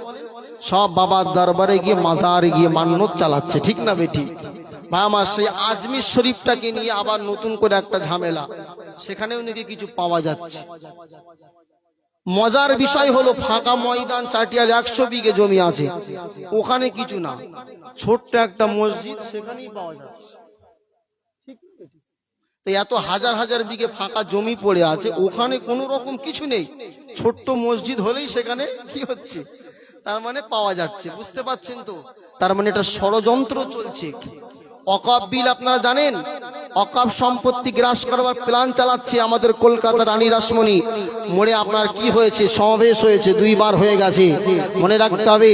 সব বাবার দরবারে গিয়ে মাজারে গিয়ে মান্নত চালাচ্ছে, ঠিক না বেটি? ভাই আমার, সেই আজমির শরীফটাকে নিয়ে আবার নতুন করে একটা ঝামেলা, সেখানেও নাকি কিছু পাওয়া যাচ্ছে। মজার বিষয় হলো ফাঁকা ময়দান চাটিয়াল 100 বিঘে জমি আছে, ওখানে কিছু না, ছোট্ট একটা মসজিদ সেখানেই পাওয়া যাচ্ছে। এত হাজার হাজার বিঘে ফাঁকা জমি পড়ে আছে, ওখানে কোনো রকম কিছু নেই, ছোট্ট মসজিদ হলেই সেখানে কি হচ্ছে, তার মানে পাওয়া যাচ্ছে। বুঝতে পারছেন তো? তার মানে এটা ষড়যন্ত্র চলছে। ওয়াকফ বিল আপনারা জানেন, ওয়াকফ সম্পত্তি গ্রাস করবার প্ল্যান চালাচ্ছে আমাদের কলকাতা রানী রাসমণি মোড়ে। আপনার কি হয়েছে? সমাবেশ হয়েছে, 2 বার হয়ে গেছে। মনে রাখতে হবে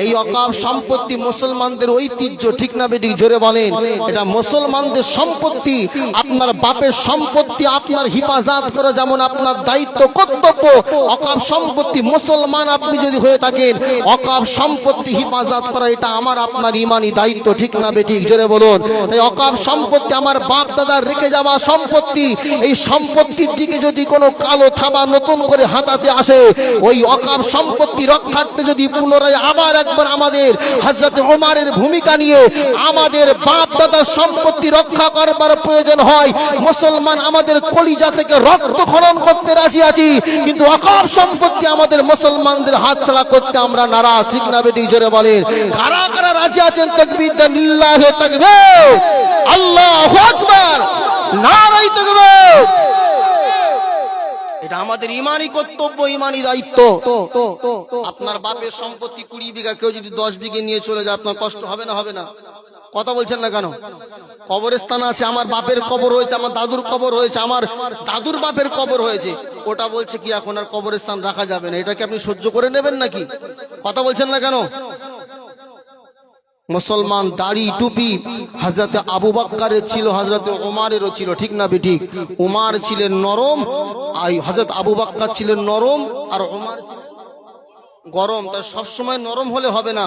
এই ওয়াকফ সম্পত্তি মুসলমানদের ঐতিহ্য, ঠিক না বেটি? জোরে বলেন। এটা মুসলমানদের সম্পত্তি, আপনার বাপের সম্পত্তি, আপনার হিফাজত করা যেমন আপনার দায়িত্ব কর্তব্য। ওয়াকফ সম্পত্তি মুসলমান আপনি যদি হয়ে থাকেন, ওয়াকফ সম্পত্তি হিফাজত করা এটা আমার আপনার ইমানি দায়িত্ব, ঠিক না বেটি? জোরে বলুন। তাই ওয়াকফ সম্পত্তি আমার বাপ দাদার রেখে যাওয়া সম্পত্তি, এই সম্পত্তির দিকে যদি কোনো কালো থাবা নতুন করে হাতাতে আসে, ওই ওয়াকফ সম্পত্তি রক্ষার্থে যদি পুনরায় আবার একবার আমাদের হযরত ওমরের ভূমিকা নিয়ে আমাদের বাপ দাদার সম্পত্তি রক্ষা করবার প্রয়োজন হয়, মুসলমান আমাদের কলিজা থেকে রক্ত খনন করতে রাজি আছি, কিন্তু ওয়াকফ সম্পত্তি আমাদের মুসলমানদের হাতছাড়া করতে আমরা নারাজ, ঠিক না বেটি? জোরে বলেন। কারা কারা রাজি আছেন? তাকবীর দেন, লিল্লাহি তাকবীর, আল্লাহু আকবার, নারায়ে তাকবীর। এটা আমাদের ইমানি কর্তব্য, ইমানি দায়িত্ব। আপনার বাপের সম্পত্তি 20 বিঘা, কেউ যদি 10 বিঘে নিয়ে চলে যায়, আপনার কষ্ট হবে না? হবে না? কথা বলছেন না কেন? কবরস্থান আছে, আমার বাপের কবর হয়েছে, আমার দাদুর কবর হয়েছে, আমার দাদুর বাপের কবর হয়েছে, ওটা বলছে কি এখন আর কবরস্থান রাখা যাবে না। এটা কি আপনি সহ্য করে নেবেন নাকি? কথা বলছেন না কেন? মুসলমান দাড়ি টুপি হযরত আবু বকরের ছিল, হযরত ওমরেরও ছিল, ঠিক না বেঠিক? ওমর ছিলেন নরম, আর হযরত আবু বকর ছিলেন নরম, আর ওমর গরম। তাই সব সময় নরম হলে হবে না,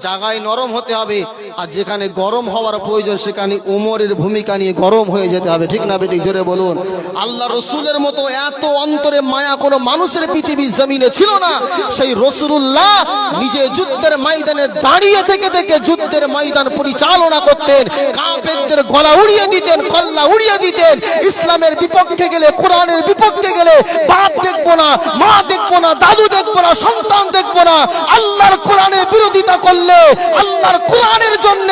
জায়গায় নরম হতে হবে, আর যেখানে গরম হওয়ার প্রয়োজন সেখানে ওমরের ভূমিকা নিয়ে গরম হয়ে যেতে হবে, ঠিক না বেটি? জোরে বলুন। আল্লাহ রসুলের মতো এত অন্তরে মায়া কোনো মানুষের পৃথিবীর জমিনে ছিল না। সেই রসুলুল্লাহ নিজে যুদ্ধের ময়দানে দাঁড়িয়ে থেকে থেকে যুদ্ধের ময়দান পরিচালনা করতেন, কাফেরদের গলা উড়িয়ে দিতেন, কল্লা উড়িয়ে দিতেন। ইসলামের বিপক্ষে গেলে, কোরআনের বিপক্ষে গেলে বাপ দেখবো না, মা দেখবো না, দাদু দেখবো না, সন্তান দেখবো না। আল্লাহর কোরআনের বিরোধিতা করলে, আল্লাহর কোরআনের জন্য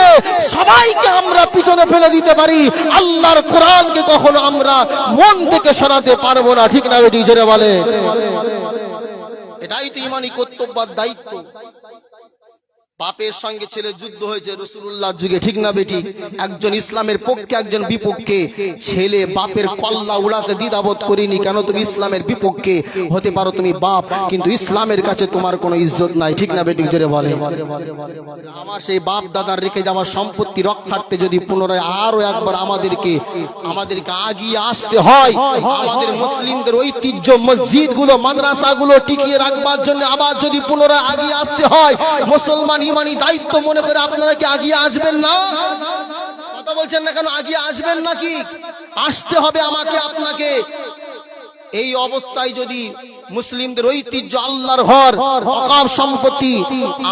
সবাইকে আমরা পিছনে ফেলে দিতে পারি, আল্লাহর কোরআনকে কখনো আমরা মন থেকে সরাতে পারবো না, ঠিক না বেটি? জোরে বলে। এটাই তো ইমানি কর্তব্য, দায়িত্ব। বাপের সঙ্গে ছেলে যুদ্ধ হয়েছে রাসূলুল্লাহর যুগে, ঠিক না বেটি? একজন ইসলামের পক্ষে, একজন বিপক্ষে। ছেলে বাপের কল্লা উড়াতে দ্বিধাবোধ করেনি। কেন? তুমি ইসলামের বিপক্ষে হতে পারো, তুমি বাপ, কিন্তু ইসলামের কাছে তোমার কোনো ইজ্জত নাই, ঠিক না বেটি? জোরে বলে। আমার সেই বাপ দাদার রেখে যাওয়া সম্পত্তি রক্ষার্থে যদি পুনরায় আরো একবার আমাদেরকে আগিয়ে আসতে হয়, আমাদের মুসলিমদের ঐতিহ্য মসজিদগুলো, মাদ্রাসাগুলো টিকিয়ে রাখবার জন্য আবার যদি পুনরায় আগিয়ে আসতে হয়, মুসলমান ইমানি দায়িত্ব মনে করে আপনারা কি আগিয়ে আসবেন না? কথা বলছেন না কেন? আগিয়ে আসবেন নাকি? আসতে হবে আমাকে, আপনাকে। এই অবস্থায় যদি মুসলিমদের ঐতিহ্য, আল্লাহর ঘর, অকাপ সম্পত্তি।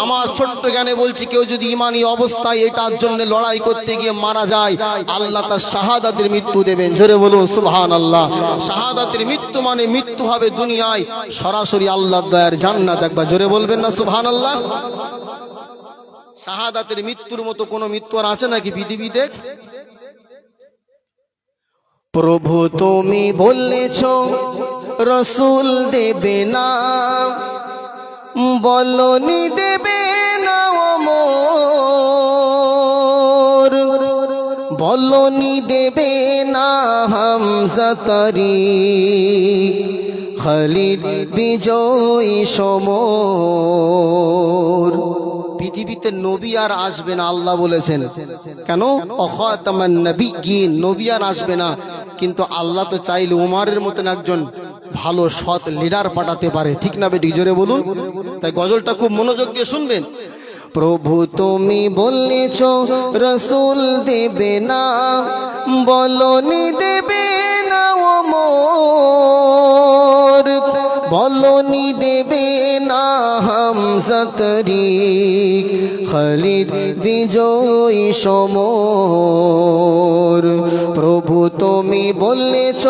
আমার ছোট্ট জ্ঞানে বলছি, কেউ যদি ইমানি অবস্থায় এটার জন্য লড়াই করতে গিয়ে মারা যায়, আল্লাহ তার শাহাদাতের মৃত্যু দেবেন। জোরে বলুন সুবহানাল্লাহ। শাহাদাতের মৃত্যু মানে মৃত্যু হবে দুনিয়ায়, সরাসরি আল্লাহর দয়ার জান্নাত। একবার জোরে বলবেন না সুবহানাল্লাহ। শাহাদাতের মৃত্যুর মতো কোন মৃত্যু আর আছে নাকি পৃথিবীতে? প্রভু তুমি বলেছ রসুল দেবে না, বলনি দেবে না ওমর, বলনি দেবে না হামজা তারিক, খালিদ বিজয়ী সমর। পৃথিবীতে নবী আর আসবে না আল্লাহ বলেছেন। কেন? অখাতামান নবিয়্যিন, নবী আর আসবে না। কিন্তু আল্লাহ তো চাইলে উমারের মতন একজন ভালো সৎ লিডার পাঠাতে পারে, ঠিক না বেটি? জোরে বলুন। তাই গজলটা খুব মনোযোগ দিয়ে শুনবেন। প্রভু তুমি বলেছ রসুল দেবে না, বলনি দেবে না ওমর, বলনি দেবে না হামজা তারিক, খালিদ বিজয়ী সমর। প্রভু তুমি বলেছ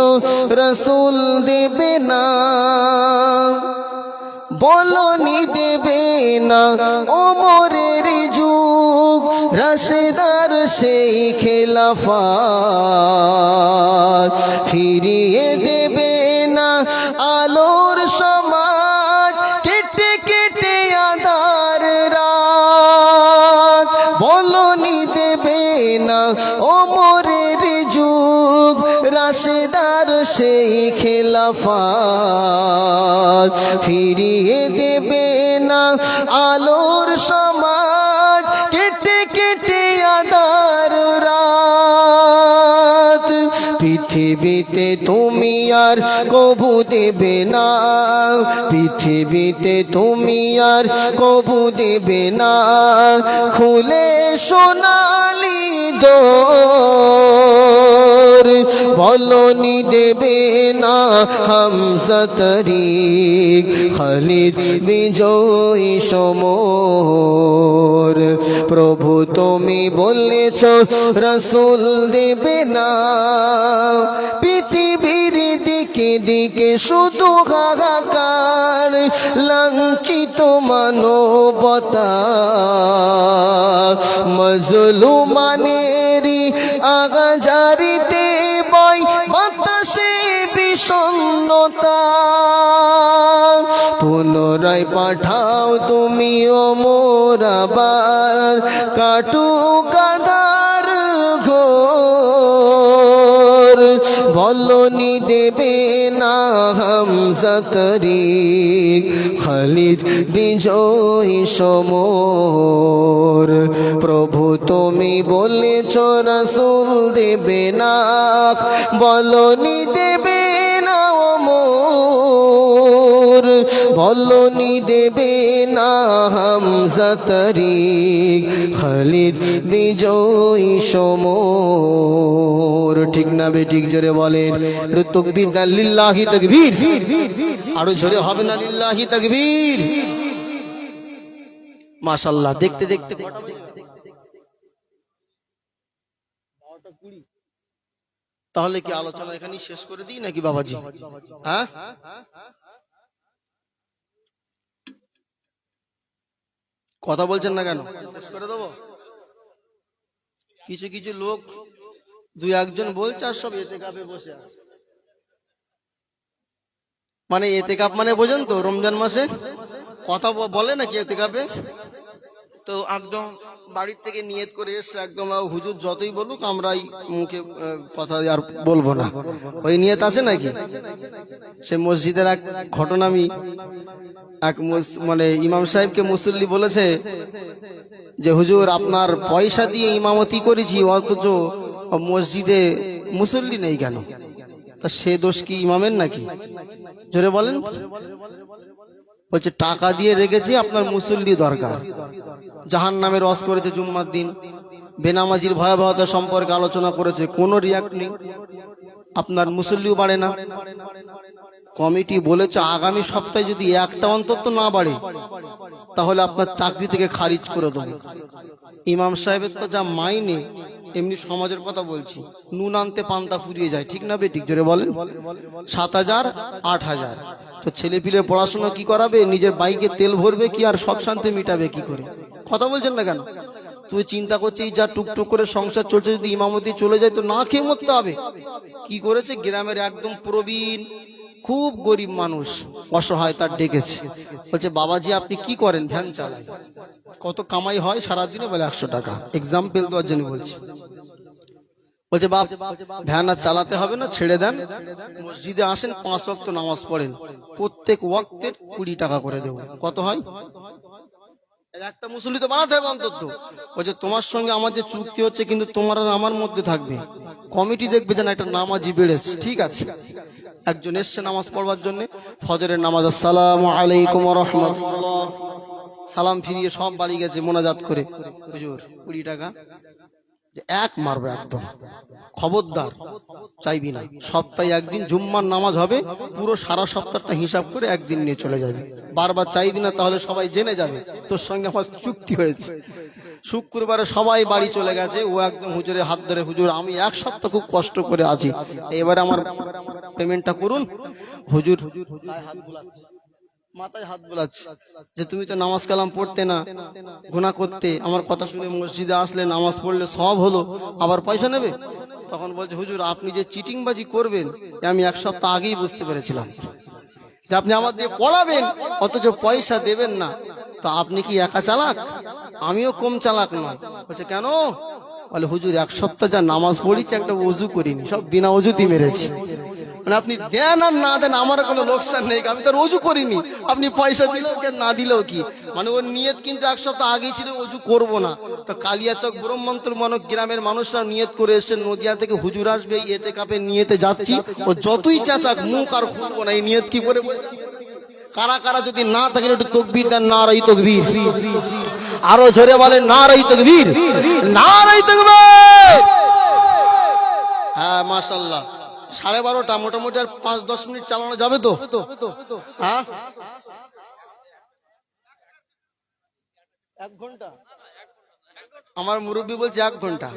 রসুল দেবে না, বলনি দেবে না ওমরের যুগ, রাশেদার সেই খেলাফত, ফিরিয়ে দেবে না আলোর সমাজ, কেটে কেটে আঁধার রাত। বলনি দেবে না ওমরের যুগ, রাশেদার সেই খেলাফত, ফিরিয়ে দেবে না আলোর সমাজ, কেটে কেটে আঁধার রাত। পৃথিবীতে তুমি আর কবু দেবে না, পৃথিবীতে তুমি আর কবু দেবে না খুলে সোনালি দোর, বলনি দেবে না হামজা তারিক, খালিদ বিজয়ী সমর। প্রভু তুমি বলেছ রসুল দেবে না, পৃথিবীর দিকে দিকে শুধু হাহাকার, লাঞ্ছিত মানবতা, মজলুমানেরই আগাজারিতে বয় বাতাসে বিষণ্ণতা। পুনরায় পাঠাও তুমি ওমর আবার, কাটুক আঁধার ঘোর, বলনি দেবে না হামজা তারিক, খালিদ বিজয়ী সমর। প্রভু তুমি বলেছ রসুল দেবে না, বলনি দেবে না ওমর, বলনি দেবে না হামজা তারিক, খালিদ বিজয়ী সমর। ঠিক না বেঠিক? জোরে বলেন তাকবীর, লিল্লাহি তাকবীর। আরো জোরে হবে না লিল্লাহি তাকবীর? মাশাআল্লাহ। দেখতে দেখতে তাহলে কি আলোচনা এখানেই শেষ করে দিই নাকি বাবাজি? হ্যাঁ, কথা বলছেন না কেন? শেষ করে দেবো? কিছু কিছু লোক দুই একজন বলছে আর সব এতেকাপে বসে আছে। মানে এতেকাপ মানে বোঝেন তো? রমজান মাসে কথা বলে নাকি এতেকাপে? তো একদম বাড়ির থেকে নিয়ত করে এসছে, একদম হুজুর যতই বলুক আমরা মুখে কথা আর বলবো না, ওই নিয়ত আছে নাকি? সে মসজিদের এক ঘটনা, আমি এক মানে ইমাম সাহেবকে মুসল্লি বলেছে যে হুজুর আপনার পয়সা দিয়ে ইমামতি করেছি, অথচ মসজিদে মুসল্লি নেই কেন? তা সে দোষ কি ইমামের নাকি? জোরে বলেন। বলছে টাকা দিয়ে রেখেছি, আপনার মুসল্লি দরকার। জাহান্নামের ওয়াজ করেছে জুম্মার দিন, বেনামাজির ভয়াবহতা সম্পর্কে আলোচনা করেছে, কোনো রিয়াক্ট নেই, আপনার মুসল্লিও বাড়ে না। কমিটি বলেছে আগামী সপ্তাহে যদি একটা অন্তত না বাড়ে তাহলে আপনার চাকরি থেকে খারিজ করে দেবো। ইমাম সাহেবের তো যা মাইনে, এমনি সমাজের কথা বলছি, নুন আনতে পান্তা ফুরিয়ে যায়, ঠিক না বেঠিক জোরে বলেন? 7,000 8,000, তো ছেলে পিলে পড়াশোনা কি করাবে, নিজের বাইকে তেল ভরবে কি, আর শখ শান্তি মিটাবে কি করে? কথা বলছেন না কেন? তুই চিন্তা করছিস যা টুকটুক করে সংসার চলছে, যদি ইমামতি চলে যায় তো না খেয়ে মরতে হবে। কি করেছে, গ্রামের একদম প্রবীণ খুব গরিব মানুষ অসহায় তার ডেকেছে, বলছে বাবাজি আপনি কি করেন? ভ্যান চালায়। কত কামাই হয় সারাদিনে? বলে 100 টাকা। এক্সাম্পল দেওয়ার জন্য বলছি। বলছে বাপ ভ্যান আর চালাতে হবে না, ছেড়ে দেন, মসজিদে আসেন, 5 ওয়াক্ত নামাজ পড়েন, প্রত্যেক ওয়াক্তের 20 টাকা করে দেবো। কত হয়? একটা মুসল্লি তো বানাতে হবে অন্তত। বলছে তোমার সঙ্গে আমার যে চুক্তি হচ্ছে কিন্তু তোমার আর আমার মধ্যে থাকবে, কমিটি দেখবে যেন একটা নামাজি বেড়েছে। ঠিক আছে, একজন এসছে নামাজ পড়বার জন্য, ফজরের নামাজ, আসসালামু আলাইকুম ওয়া রাহমাতুল্লাহ, সালাম ফিরিয়ে সব বাড়ি গেছে মোনাজাত করে, হুজুর 20 টাকা। এক মারবে একদম, খবরদার চাইবি না। সপ্তাহে একদিন জুম্মার নামাজ হবে, পুরো সারা সপ্তাহটা হিসাব করে একদিন নিয়ে চলে যাবে। বারবার চাইবি না, তাহলে সবাই জেনে যাবে তোর সঙ্গে আমার চুক্তি হয়েছে। শুক্রবারে সবাই বাড়ি চলে গেছে, ও একদম হুজুরের হাত ধরে, হুজুর আমি 1 সপ্তাহ খুব কষ্ট করে আছি, এবারে আমার পেমেন্টটা করুন। হুজুর মাথায় হাত বোলাচ্ছে যে তুমি তো নামাজ কালাম পড়তে না, গুনাহ করতে, আমার কথা শুনে মসজিদে আসলে, নামাজ পড়লে সব হলো, আবার পয়সা নেবে? তখন বলছে হুজুর আপনি যে চিটিংবাজি করবেন আমি 1 সপ্তাহ আগেই বুঝতে পেরেছিলাম, যে আপনি আমার দিয়ে পড়াবেন অথচ পয়সা দেবেন না। তো আপনি কি একা চালাক? আমিও কম চালাক নয়। বলছে কেন? বলে হুজুর 1 সপ্তাহ যা নামাজ পড়িছি একটা ওযু করিনি, সব বিনা ওযুতে মেরেছি। মানে আপনি দেন আর না দেন আমার কোনো লোকসান নেই, আমি তো ওযু করিনি, আপনি পয়সা দিলেও কি না দিলেও কি, মানে ওর নিয়ত কিন্তু 1 সপ্তাহ আগেই ছিল ওযু করব না। তো কালিয়াচক ব্রহ্মন্তর মানক গ্রামের মানুষরা নিয়ত করে এসেছেন নদিয়া থেকে হুজুর আসবে, এতেকাফের নিয়তে যাচ্ছি, ও যতই চাচাক মুখ আর খুলবো না, এই নিয়ত কি করে বসে? কারা কারা যদি না থাকেন একটু তাকবীর দেন, নারায়ে তাকবীর, আরো জোরে বলেন নারায়ে তাকবীর, নারায়ে তাকবীর। হ্যাঁ মাশাআল্লাহ, 12:30 মোটামুটি আর 5-10 মিনিট চালানো যাবে তো? হ্যাঁ 1 ঘন্টা, আমার মুরব্বী বলছে 1 ঘন্টা,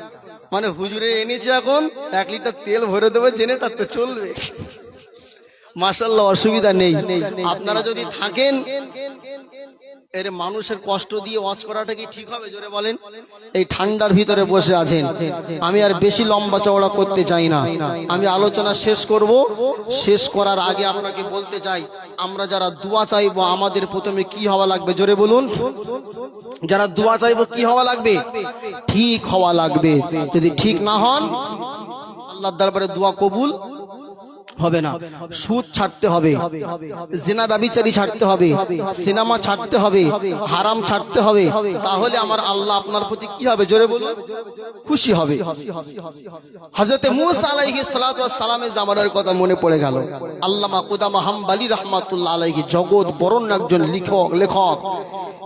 মানে হুজুরে এনেছে এখন 1 লিটার তেল ভরে দেবে, জেনেটাতে চলবে। মাশাআল্লাহ, অসুবিধা নেই। আপনারা যদি থাকেন, এর মানুষের কষ্ট দিয়ে ওয়াজ করাটা কি ঠিক হবে? জোরে বলেন। এই ঠান্ডার ভিতরে বসে আছেন, আমি আর বেশি লম্বা চওড়া করতে চাই না, আমি আলোচনা শেষ করব। শেষ করার আগে আপনাকে বলতে চাই, আমরা যারা দোয়া চাইবো আমাদের প্রথমে কি হওয়া লাগবে? জোরে বলুন। যারা দোয়া চাইবো কি হওয়া লাগবে? ঠিক হওয়া লাগবে। যদি ঠিক না হন আল্লাহর দরবারে দোয়া কবুল হবে না। সুদ ছাড়তে হবে, জিনা ব্যভিচারী ছাড়তে হবে, সিনেমা ছাড়তে হবে, হারাম ছাড়তে হবে, তাহলে আমার আল্লাহ আপনার প্রতি কি হবে? জোরে বলুন, খুশি হবে। হযরত মূসা আলাইহিস সালাতু ওয়াস সালামের জামানার কথা মনে পড়ে গেল। আল্লামা কুদামা হাম্বলি রাহমাতুল্লাহ আলাইহি, জগৎ বরণ্য একজন লেখক,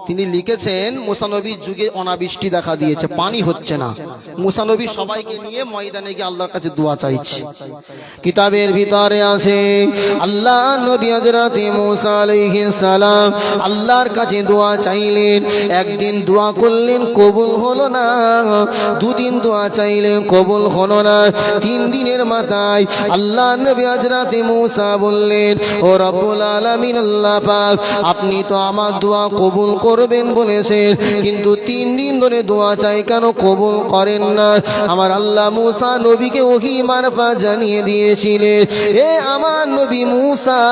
তিনি লিখেছেন মুসা নবীর যুগে অনাবৃষ্টি দেখা দিয়েছে, পানি হচ্ছে না। মুসা নবী সবাইকে নিয়ে ময়দানে গিয়ে আল্লাহর কাছে দোয়া চাইছে। কিতাবের ভিতরে আছে আল্লাহ নবী হযরত মুসা আলাইহিস সালাম আল্লাহর কাছে দোয়া চাইলেন, একদিন দোয়া করলেন কবুল হলো না, 2 দিন দোয়া চাইলেন কবুল হলো না, 3 দিনের মাথায় আল্লাহ নবী হযরত মুসা বললেন, ও রব্বুল আলামিন আল্লাহ পাক, আপনি তো আমার দোয়া কবুল করবেন বলেছেন, কিন্তু 3 দিন ধরে দোয়া চাই কেন কবুল করেন না? আমার আল্লাহ মুসা নবীকে ওহী মারফত জানিয়ে দিয়েছিলেন, এ আমার নবী মুসা,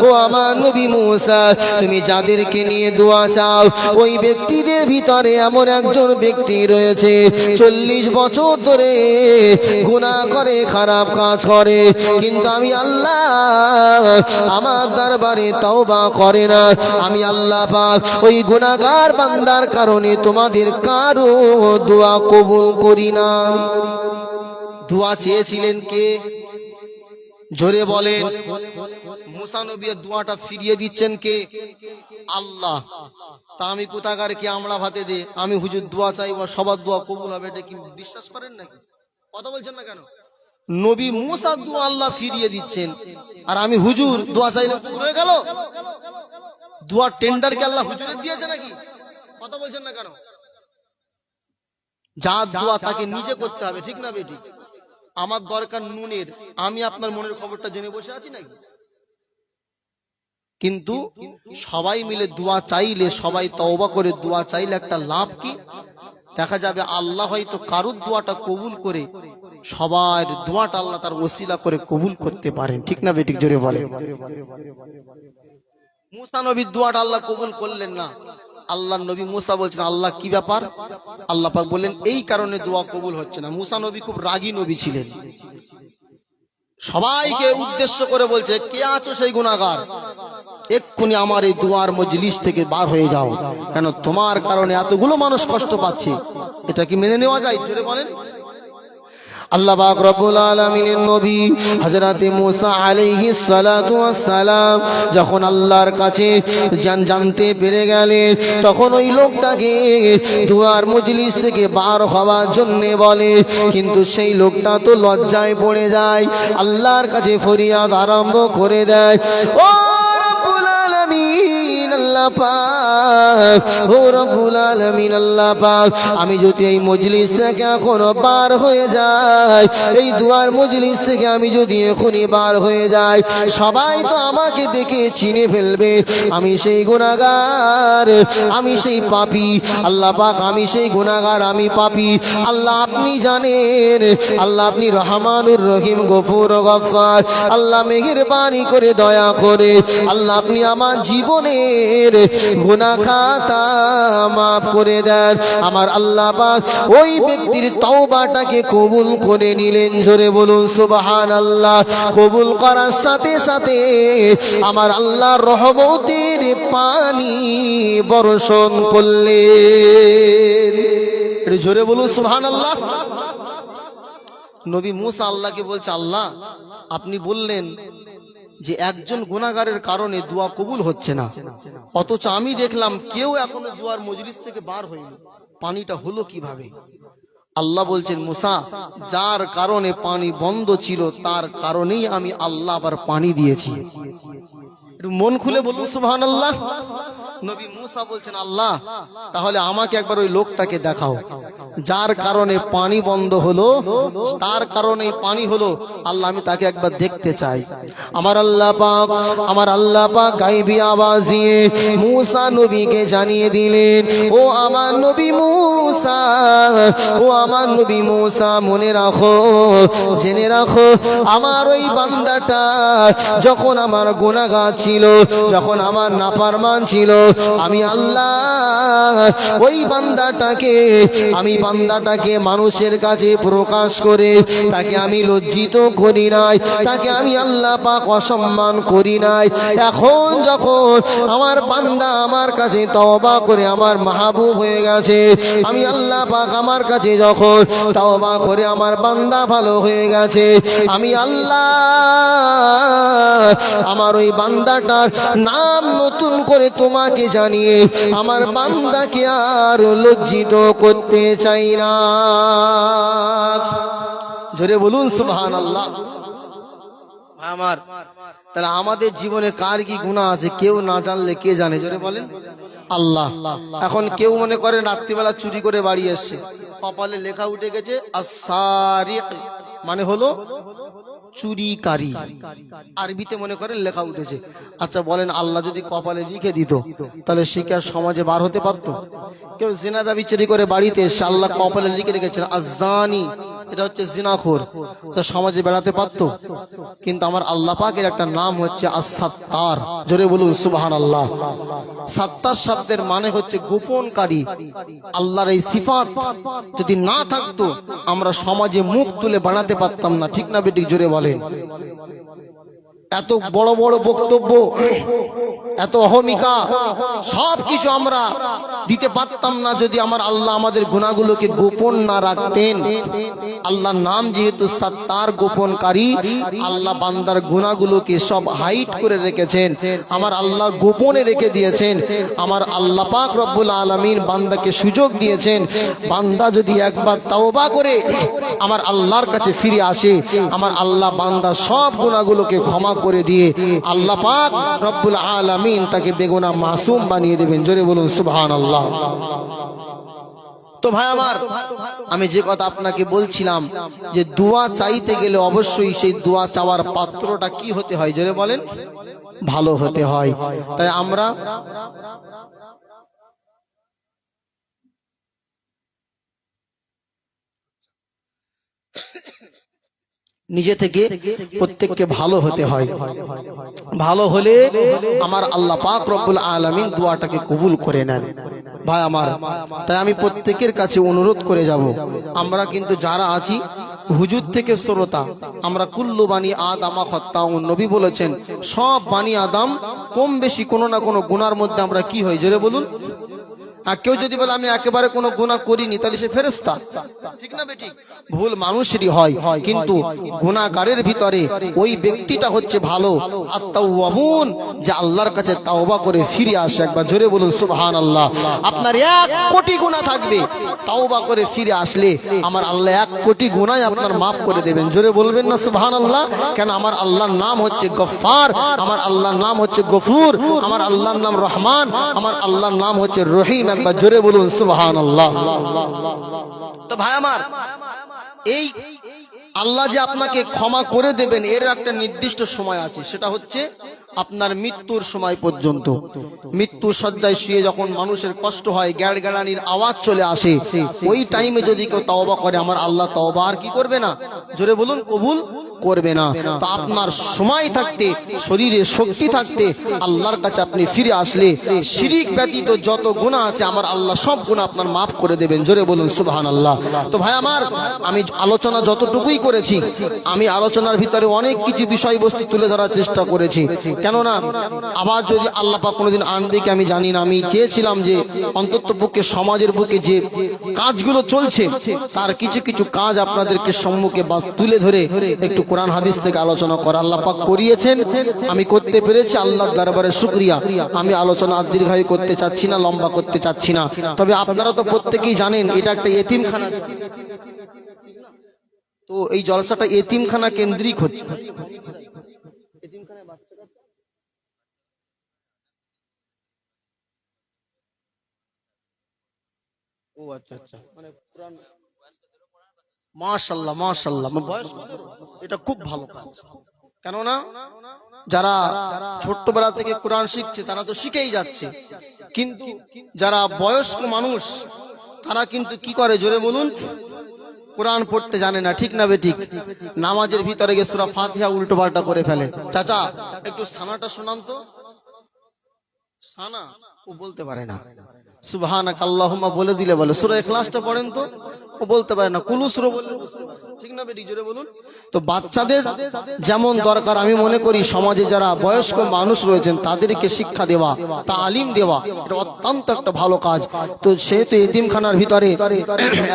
ও আমার নবী মুসা, তুমি যাদেরকে নিয়ে দোয়া চাও ওই ব্যক্তিদের ভিতরে এমন একজন ব্যক্তি রয়েছে 40 বছর ধরে গুনাহ করে, খারাপ কাজ করে, কিন্তু আমি আল্লাহ আমার দরবারে তওবা করে না। আমি আল্লাহ পাক ওই গুনাহগার বান্দার কারণে তোমাদের কারো দোয়া কবুল করি না। দোয়া চেয়েছিলেন কে? জোরে বলেন। মুসা নবীর দোয়াটা ফিরিয়ে দিচ্ছেন কে? আল্লাহ। তা আমি কোথাকার কি আমরা ভাতে দে, আমি হুজুর দোয়া চাইবো সবার দোয়া কবুল হবে, এটা কি বিশ্বাস করেন নাকি? কথা বলছেন না কেন? নবী মুসার দোয়া আল্লাহ ফিরিয়ে দিচ্ছেন, আর আমি হুজুর দোয়া চাইলে পুরো হয়ে গেল? দোয়ার টেন্ডার কি আল্লাহ হুজুরের দিয়েছে নাকি? কথা বলছেন না কেন? যার দোয়া তাকে নিজে করতে হবে, ঠিক না বেঠিক? আমার দরকার নুনের, আমি আপনার মনের খবরটা জেনে বসে আছি নাকি? কিন্তু সবাই মিলে দোয়া চাইলে, সবাই তওবা করে দোয়া চাইলে একটা লাভ কি? দেখা যাবে আল্লাহ হয়তো কারুর দোয়াটা কবুল করে সবার দোয়াটা আল্লাহ তার ওসিলা করে কবুল করতে পারেন, ঠিক না বেঠিক? জোরে বলে। মুসা নবীর দোয়াটা আল্লাহ কবুল করলেন না। আল্লাহ নবী মুসা বলছেন, আল্লাহ কি ব্যাপার? আল্লাহ পাক বললেন, এই কারণে দোয়া কবুল হচ্ছে না। মুসা নবী খুব রাগী নবী ছিলেন। সবাইকে উদ্দেশ্য করে বলছে, কে আছো সেই গুনাহগার, এক্ষুনি আমার এই দুয়ার মজলিস থেকে বার হয়ে যাও, কেন তোমার কারণে এতগুলো মানুষ কষ্ট পাচ্ছে। এটা কি মেনে নেওয়া যায়? জোরে বলেন। আল্লাহ পাক রব্বুল আলামিনের নবী হযরতে মুসা আলাইহিস সালাতু ওয়াস সালাম যখন আল্লাহর কাছে জানতে পেরে গেলেন, তখন ওই লোকটাকে দুয়ার মজলিস থেকে বার হওয়ার জন্য বলে, কিন্তু সেই লোকটা তো লজ্জায় পড়ে যায়, আল্লাহর কাছে ফরিয়াদ আরম্ভ করে দেয়, ও রব্বুল আলামিন আল্লাহ পাক, ও রব্বুল আলামিন আল্লাহ পাক, আমি যদি এই মজলিস থেকে এখনো বার হয়ে যাই, এই দুয়ার মজলিস থেকে আমি যদি এখনই বার হয়ে যাই, সবাই তো আমাকে দেখে চিনে ফেলবে, আমি সেই গুনাহগার, আমি সেই পাপী। আল্লাহ পাক, আমি সেই গুনাহগার, আমি পাপী। আল্লাহ আপনি জানেন, আল্লাহ আপনি রহমানুর রহিম, গফুর গফফার, আল্লাহ মেহেরবানি করে দয়া করে আল্লাহ আপনি আমার জীবনের গুনাহ খাতা মাফ করে দেন। আমার আল্লাহ পাক ওই ব্যক্তির তওবাটাকে কবুল করে নিলেন। জোরে বলুন সুবহানাল্লাহ। কবুল করার সাথে সাথে আমার আল্লাহর রহমতের পানি বর্ষণ করলেন। একটু জোরে বলুন সুবহানাল্লাহ। নবী মুসা আল্লাহকে বলছে, আল্লাহ আপনি বললেন যে একজন গুনাহগারের কারণে দোয়া কবুল হচ্ছে না, অথচ আমি দেখলাম কেউ এখনো দোয়ার মজলিস থেকে বার হয়নি, পানিটা হলো কিভাবে? আল্লাহ বলছেন, মুসা যার কারণে পানি বন্ধ ছিল তার কারণেই আমি আল্লাহ আবার পানি দিয়েছি। একটু মন খুলে বলুন সুবহানাল্লাহ। নবী মুসা বলছেন, আল্লাহ তাহলে আমাকে একবার ওই লোকটাকে দেখাও যার কারণে পানি বন্ধ হলো, তার কারণে পানি হলো, আল্লাহ আমি তাকে একবার দেখতে চাই। আমার আল্লাহ পাক গায়বী আওয়াজ দিয়ে মুসা নবীকে জানিয়ে দিলেন, ও আমার নবী মুসা, ও আমার নবী মুসা, মনে রাখো, জেনে রাখো, আমার ওই বান্দাটা যখন আমার গুনাহগার ছিল, যখন আমার নাফরমান ছিল, আমি আল্লাহ ওই বান্দাটাকে মানুষের কাছে প্রকাশ করে তাকে আমি লজ্জিত করি নাই, তাকে আমি আল্লাহ পাক অসম্মান করি নাই। এখন যখন আমার বান্দা আমার কাছে তওবা করে আমার মাহবুব হয়ে গেছে, আমি আল্লাহ পাক আমার কাছে যখন তওবা করে আমার বান্দা ভালো হয়ে গেছে, আমি আল্লাহ আমার ওই বান্দাটার নাম নতুন করে তোমাকে জানিয়ে আমার বান্দাকে আর লজ্জিত করতে চাই না। জোরে বলুন সুবহানাল্লাহ। আমার তাহলে আমাদের জীবনে কার কি গুনাহ আছে কেউ না জানলে কে জানে? জোরে বলেন আল্লাহ। এখন কেউ মনে করে রাত্রিবেলা চুরি করে বাড়ি এসছে, কপালে লেখা উঠে গেছে আস-সারিক, মানে হলো চুরিকারী, আরবিতে মনে করেন লেখা উঠেছে। আচ্ছা বলেন, আল্লাহ যদি কপালে লিখে দিত তাহলে সে কি আর সমাজে বার হতে পারতো? কেউ জিনা ব্যভিচারী করে বাড়িতে এসে আল্লাহ কপালে লিখে রেখেছেন আজ-জানি, এটা হচ্ছে জিনাখোর, তো সমাজে বেড়াতে পারতো? কিন্তু আমার আল্লাহ পাকের একটা নাম হচ্ছে আস-সাত্তার। জোরে বলুন সুবহানাল্লাহ। সাত্তার শব্দের মানে হচ্ছে গোপনকারী। আল্লাহর এই সিফাত যদি না থাকতো আমরা সমাজে মুখ তুলে বানাতে পারতাম না, ঠিক না বেঠিক? জোরে বলেন। এত বড় বড় বক্তব্য এত অহমিকা, সব কিছু আমরা দিতে পারতাম না যদি আমার আল্লাহ আমাদের গুনাহগুলোকে গোপন না রাখতেন। আল্লাহর নাম যেহেতু সাত্তার, গোপনকারী, আল্লাহ বান্দার গুনাহগুলোকে সব হাইড করে রেখেছেন, আমার আল্লাহ গোপনে রেখে দিয়েছেন। আমার আল্লাহ পাক রব্বুল আলামিন বান্দাকে সুযোগ দিয়েছেন, বান্দা যদি একবার তাওবা করে আমার আল্লাহর কাছে ফিরে আসে, আমার আল্লাহ বান্দা সব গুনাহগুলোকে ক্ষমা করে দিয়ে আল্লাহ পাক রব্বুল আলামিন তাকে বেগুনাহ মাসুম বানিয়ে দেবেন। জোরে বলুন সুবহানাল্লাহ। তো ভাই আমার, আমি যে কথা আপনাকে বলছিলাম যে দোয়া চাইতে গেলে অবশ্যই সেই দোয়া চাওয়ার পাত্রটা কি হতে হয়, জোরে বলেন, ভালো হতে হয়। তাই আমরা নিজে থেকে প্রত্যেককে ভালো হতে হয়। ভালো হলে আমার আল্লাহ পাক রব্বুল আলামিন দোয়াটাকে কবুল করে নেন। ভাই আমার, তাই আমি প্রত্যেকের কাছে অনুরোধ করে যাব, আমরা কিন্তু যারা আছি হুজুর থেকে শ্রোতা, আমরা কুল্লু বানি আদামা খত্তাউন, নবী বলেছেন সব বানি আদম কম বেশি কোনো না কোনো গুনার মধ্যে আমরা কি হই, জোরে বলুন। আর কেউ যদি বলে আমি একেবারে কোনো গুনাহ করিনি, তাহলে সে ফেরেশতা, ঠিক না বেঠিক? ভুল মানুষেরই হয়, কিন্তু গুনাহগারের ভিতরে ওই ব্যক্তিটা হচ্ছে ভালো আত-তাওয়াবুন, যে আল্লাহর কাছে তাওবা করে ফিরে আসে। একবার জোরে বলুন সুবহানাল্লাহ। আপনার 1 কোটি গুনাহ থাকবে, তাওবা করে ফিরে আসলে আমার আল্লাহ 1 কোটি গুনাহ আপনার মাফ করে দেবেন। জোরে বলবেন না সুবহানাল্লাহ? কেন? আমার আল্লাহর নাম হচ্ছে গফফার, আমার আল্লাহর নাম হচ্ছে গফুর, আমার আল্লাহর নাম রহমান, আমার আল্লাহর নাম হচ্ছে রহিম। একবার জোরে বলুন সুবহানাল্লাহ। তো ভাই আমার, এই আল্লাহ যে আপনাকে ক্ষমা করে দেবেন এর একটা নির্দিষ্ট সময় আছে, সেটা হচ্ছে আপনার মৃত্যুর সময় পর্যন্ত। মৃত্যু শয্যায় শুয়ে যখন মানুষের কষ্ট হয়, গ্যাড়গ্যাড়ানির আওয়াজ চলে আসে, ওই টাইমে যদি কেউ তওবা করে আমার আল্লাহ তওবা আর কি করবে না, জোরে বলুন, কবুল করবে না। তো আপনার সময় থাকতে, শরীরে শক্তি থাকতে আল্লাহর কাছে আপনি ফিরে আসলে শিরিক ব্যতীত যত গুনাহ আছে আমার আল্লাহ সব গুনাহ আপনার মাফ করে দেবেন। জোরে বলুন সুবহানাল্লাহ। তো ভাই আমার, আমি আলোচনা যতটুকুই করেছি, আমি আলোচনার ভিতরে অনেক কিছু বিষয়বস্তু তুলে ধরার চেষ্টা করেছি। কেননা আবার যদি আল্লাহ পাক কোনোদিন আনবে কি আমি জানি না, আমি চেয়েছিলাম যে অন্তত পক্ষে সমাজের বুকে যে কাজগুলো চলছে তার কিছু কিছু কাজ আপনাদেরকে সম্মুখে বাস তুলে ধরে একটু কোরআন হাদিস থেকে আলোচনা করা। আল্লাহ পাক করিয়েছেন, আমি করতে পেরেছি, আল্লাহর দরবারে শুকরিয়া। আমি আলোচনা আর দীর্ঘায়ু করতে চাচ্ছি না, লম্বা করতে চাচ্ছি না। তবে আপনারা তো প্রত্যেকেই জানেন এটা একটা এতিমখানা, তো এই জলসাটা এতিমখানা কেন্দ্রিক হচ্ছে। ও আচ্ছা আচ্ছা, মানে কোরআন, মাশাআল্লাহ মাশাআল্লাহ, বয়স এটা খুব ভালো কাজ। কেননা যারা ছোট্টবেলা থেকে কোরআন শিখছে তারা তো শিখেই যাচ্ছে, কিন্তু যারা বয়স্ক মানুষ তারা কিন্তু কি করে, জোরে বলুন, কোরআন পড়তে জানে না, ঠিক না বেঠিক? নামাজের ভিতরে গিয়ে সূরা ফাতিহা উল্টো পাল্টা করে ফেলে। চাচা একটু সানাটা শোনান তো। সানা ও বলতে পারে না, সুবহানাক আল্লাহুম্মা বলে দিলে বলে। সূরা ইখলাসটা পড়েন তো, ও বলতে পারে না। কুলু সূরা বলে, ঠিক না বেটি? জোরে বলুন। তো বাচ্চাদের যেমন দরকার, আমি মনে করি সমাজে যারা বয়স্ক মানুষ রয়েছেন তাদেরকে শিক্ষা দেওয়া, তালিম দেওয়া, এটা অত্যন্ত একটা ভালো কাজ। তো সেহেতু এতিমখানার ভিতরে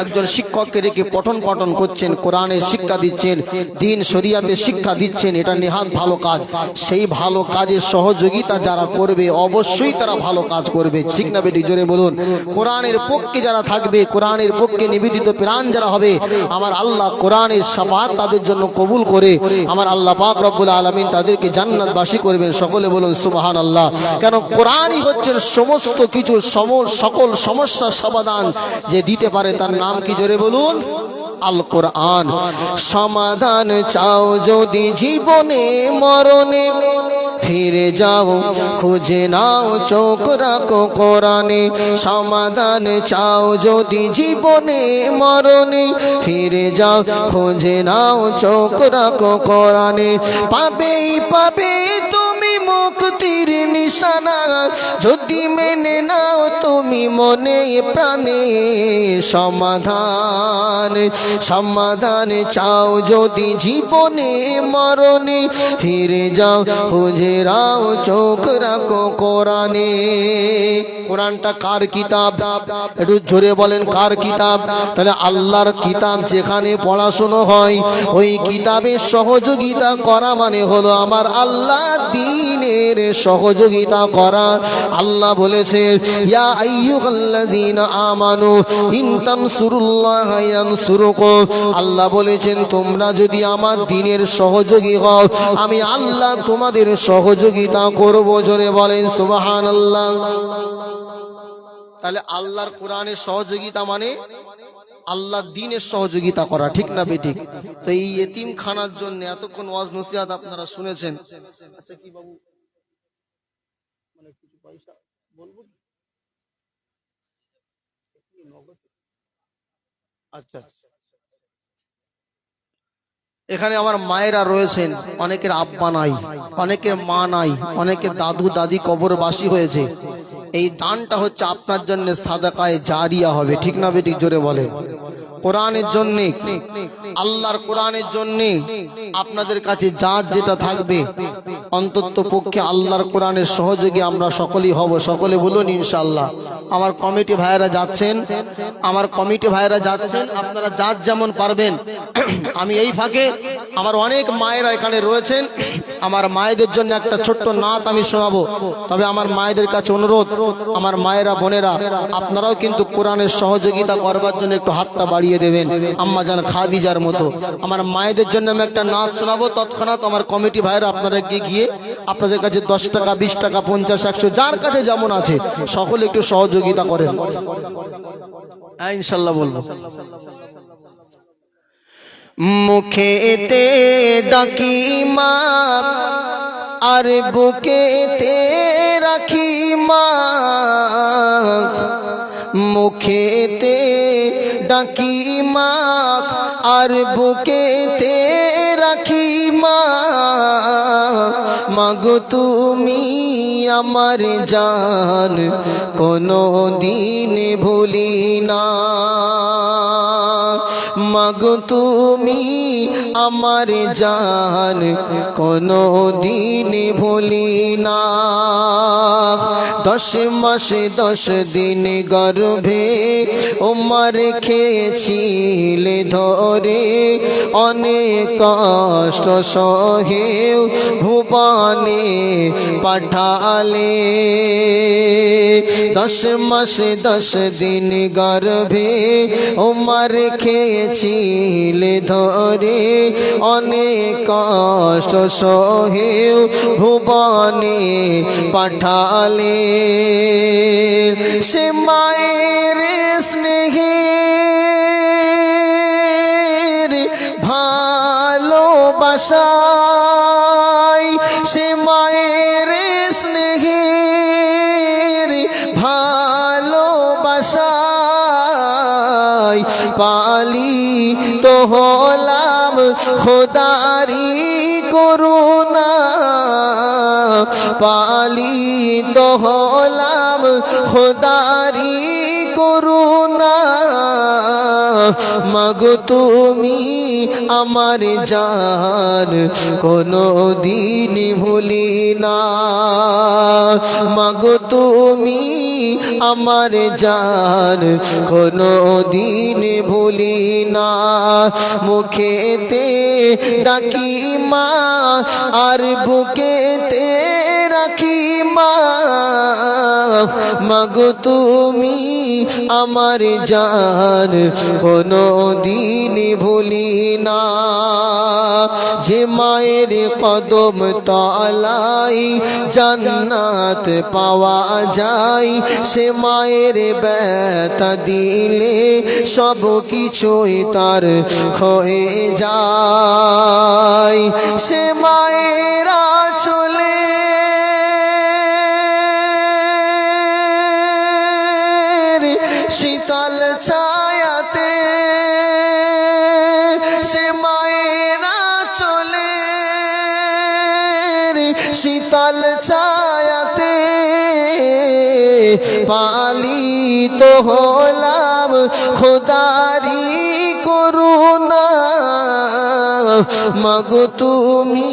একজন শিক্ষককে রেখে পঠন পাঠন করছেন, কোরআনের শিক্ষা দিচ্ছেন, দিন শরিয়াতের শিক্ষা দিচ্ছেন, এটা নেহাত ভালো কাজ। সেই ভালো কাজের সহযোগিতা যারা করবে অবশ্যই তারা ভালো কাজ করবে, ঠিক না বেটি? জোরে বলুন। কোরআনের পক্ষে যারা থাকবে, কোরআনের পক্ষে নিবেদিত প্রাণ যারা হবে, আমার আল্লাহ কোরআনের শাফাআত তাদের জন্য কবুল করে আমার আল্লাহ পাক রব্বুল আলামিন তাদেরকে জান্নাতবাসী করবেন। সকলে বলুন সুবহানাল্লাহ। কেন? কোরআনই হচ্ছে সমস্ত কিছু সকল সমস্যার সমাধান যে দিতে পারে, তার নাম কি? জোরে বলুন, আল কোরআন। সমাধান চাও যদি জীবনে মরণে, ফিরে যাও খুঁজে নাও চোখ রাখো কোরআনে। সমাধান চাও যদি জীবনে মরণে, ফিরে যাও খুঁজে নাও চোখ রাখো কোরআনে। পাবেই পাবে তুমি মুক্তির নিশানা, যদি মেনে নাও তুমি তুমি মনে প্রাণে সমাধান, সমাধান চাও যদি জীবনে মরণে, ফিরে যাও হুজরাও চোখ রাখো কোরআনে। কোরআনটা কার কিতাব? একটু জোরে বলেন কার কিতাব? তাহলে আল্লাহর কিতাব যেখানে পড়াশোনা হয় ওই কিতাবের সহযোগিতা করা মানে হলো আমার আল্লাহ দ্বীনের সহযোগিতা করা। আল্লাহ বলেছে ইয়া আইয়ুহাল্লাযীনা আমানু ইন তানসুরুল্লাহা ইয়ানসুরুকুম। আল্লাহ বলেছেন তোমরা যদি আমার দ্বীনের সহযোগী হও আমি আল্লাহ তোমাদের সহযোগিতা করব। জোরে বলেন সুবহানাল্লাহ। তাহলে আল্লাহর কোরআনের সহযোগিতা মানে আল্লাহ দ্বীনের সহযোগিতা করা, ঠিক না বেঠিক? তো এই এতিমখানার জন্য এতক্ষণ ওয়াজ নসিহত আপনারা শুনেছেন। আচ্ছা কি বাবু মানে কিছু পয়সা বলবো? আচ্ছা, এখানে আমার মায়েরা রয়েছেন, অনেকের আব্বা নাই, অনেকের মা নাই, অনেকের দাদু দাদি কবরবাসী হয়েছে। এই দানটা হচ্ছে আপনার জন্য সাদাকায়ে জারিয়া হবে, ঠিক না বেঠিক? জোরে বলে। কোরআনের জন্য, আল্লাহর কোরআনের জন্য আপনাদের কাছে যা যেটা থাকবে অন্তত পক্ষে আল্লাহর কোরআনের সহযোগী আমরা সকলেই হব। সকলে বলুন ইনশাআল্লাহ। আমার কমিটি ভাইয়েরা যাচ্ছেন, আমার কমিটি ভাইয়েরা যাচ্ছেন, আপনারা যার যেমন পারবেন। আমি এই ফাঁকে আমার অনেক মায়েরা এখানে রয়েছেন, আমার মায়েদের জন্য একটা ছোট্ট নাত আমি শোনাবো। তবে আমার মায়েদের কাছে অনুরোধ, আমার মায়েরা বোনেরা আপনারাও কিন্তু কোরআনের সহযোগিতা করবার জন্য একটু হাতটা বাড়িয়ে দেবেন, আম্মা জান খাদিজার মতো। আমার মায়েদের জন্য আমি একটা নাচ শোনাবো, তৎক্ষণাৎ আমার কমিটি ভাইয়েরা আপনারা গিয়ে আপনাদের কাছে 10 টাকা 20 টাকা 50 100 যার কাছে যেমন আছে সকলে একটু সহযোগিতা করেন। হ্যাঁ ইনশাল্লাহ বলবো। মুখেতে ডাকি মা আর বুকেতে রাখি মা, মুখেতে ডাকি মা আর বুকেতে রাখি মা, মাগো তুমি আমার জান কোনো দিন ভুলি না, মাগো তুমি আমার জান কোনো দিন ভুলি না। 10 মাস 10 দিন গর্ভে ওমর খেয়েছিলে ধরে, অনেক কষ্ট সহেও ভুবনে পাঠালে। 10 মাস 10 দিন গর্ভে ওমর খেয়েছিলে ধরে, অনেক কষ্ট সহেও ভুবনে পাঠালে। সে মায়ের স্নেহের ভালোবাসায়, সে মায়ের স্নেহের ভালোবাসায় পালি তো হলাম খোদারি করুণা, পালি তো হলাম খোদারি করুণা, মাগো তুমি আমার জান কোনো দিন ভুলি না, মাগো তুমি আমার জান কোনো দিন ভুলি না। মুখেতে ডাকি মা আর বুকেতে রাখি মা, মাগো তুমি আমার জান কোনো দিন ভুলি না। যে মায়ের কদম তলায় জান্নাত পাওয়া যায়, সে মায়ের ব্যথা দিলে সব কিছুই তার হয়ে যায়। সে মায়েরা চলে শীতল ছায়াতে, সে মায়েরা চলে শীতল শীতল ছায়াতে পালিত হলাম খোদারি করুণা। মাগো তুমি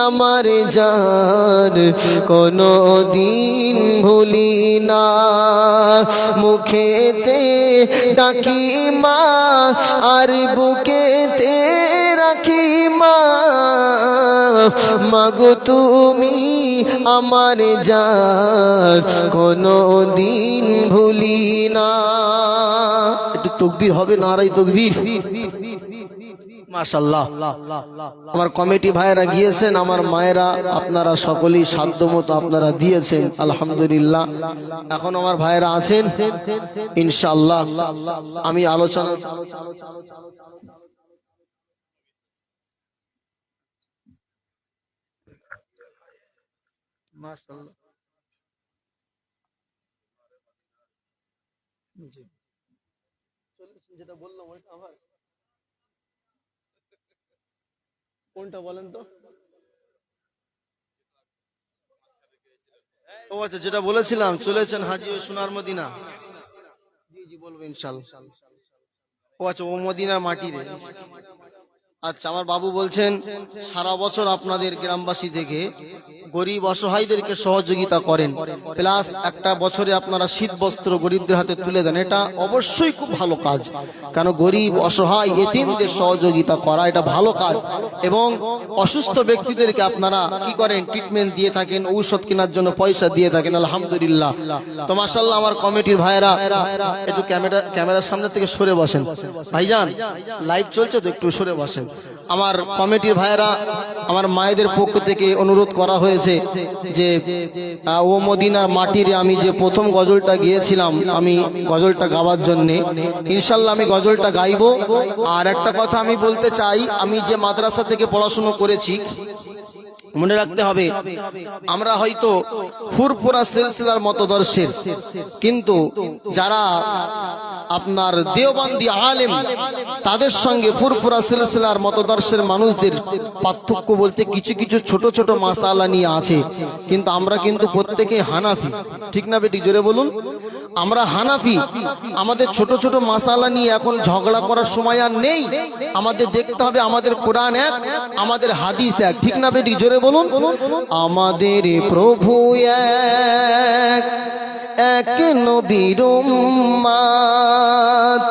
আমার জান কোনো দিন ভুলি না। মুখেতে ডাকি মা আর বুকেতে রাখি মা। মাগো তুমি আমার জান কোনো দিন ভুলি না। একটু তাকবীর হবে, নারায়ে তাকবীর। মাশাআল্লাহ। আমার কমিটি ভাইরা গিয়েছেন, আমার মায়েরা আপনারা সকলেই সাধ্যমতো আপনারা দিয়েছেন, আলহামদুলিল্লাহ। এখন আমার ভাইরা আছেন, ইনশাআল্লাহ আমি আলোচনা মাশাআল্লাহ জি যেটা বললাম ওইটা আবার কোনটা বলেন তো? ও আচ্ছা, যেটা বলেছিলাম চলেছেন হাজি ও সোনার মদিনা। জি জি বলবো ইনশাআল্লাহ। ও আচ্ছা, ও মদিনার মাটি রে। আচ্ছা, আমার বাবু বলছেন সারা বছর আপনাদের গ্রামবাসী থেকে গরিব অসহায়দেরকে সহযোগিতা করেন, প্লাস একটা বছরে আপনারা শীত বস্ত্র গরিবদের হাতে তুলে দেন। এটা অবশ্যই খুব ভালো কাজ, কারণ গরিব অসহায় এতিমদের সহযোগিতা করা এটা ভালো কাজ। এবং অসুস্থ ব্যক্তিদেরকে আপনারা কি করেন, ট্রিটমেন্ট দিয়ে থাকেন, ঔষধ কেনার জন্য পয়সা দিয়ে থাকেন, আলহামদুলিল্লাহ। তো মাশাআল্লাহ আমার কমিটির ভাইরা একটু ক্যামেরার সামনে থেকে সরে বসেন। ভাইজান লাইভ চলছে তো, একটু সরে বসেন। আমার কমিটির ভাইরা আমার মায়েদের পক্ষ থেকে অনুরোধ করা হয়েছে যে ও মদিনার মাটির আমি যে প্রথম গজলটা গিয়েছিলাম, আমি গজলটা গাওয়ার জন্য ইনশাল্লাহ আমি গজলটা গাইবো। আর একটা কথা আমি বলতে চাই, আমি যে মাদ্রাসা থেকে পড়াশোনা করেছি, মনে রাখতে হবে আমরা হয়তো ফুরফুরা সিলসিলার মতদর্শের, কিন্তু যারা আপনার দেওবন্দি আলেম তাদের সঙ্গে ফুরফুরা সিলসিলার মতদর্শের মানুষদের পার্থক্য বলতে কিছু কিছু ছোট ছোট মাসালা নিয়ে আছে, কিন্তু আমরা কিন্তু প্রত্যেকে হানাফি, ঠিক না বেটি? জোরে বলুন। আমরা হানাফি, আমাদের ছোট ছোট মাসালা নিয়ে এখন ঝগড়া করার সময় আর নেই। আমাদের দেখতে হবে আমাদের কোরআন এক, আমাদের হাদিস এক, ঠিক না বেটি? জোরে বলুন। আমাদের প্রভু এক, এক নবীর উম্মত,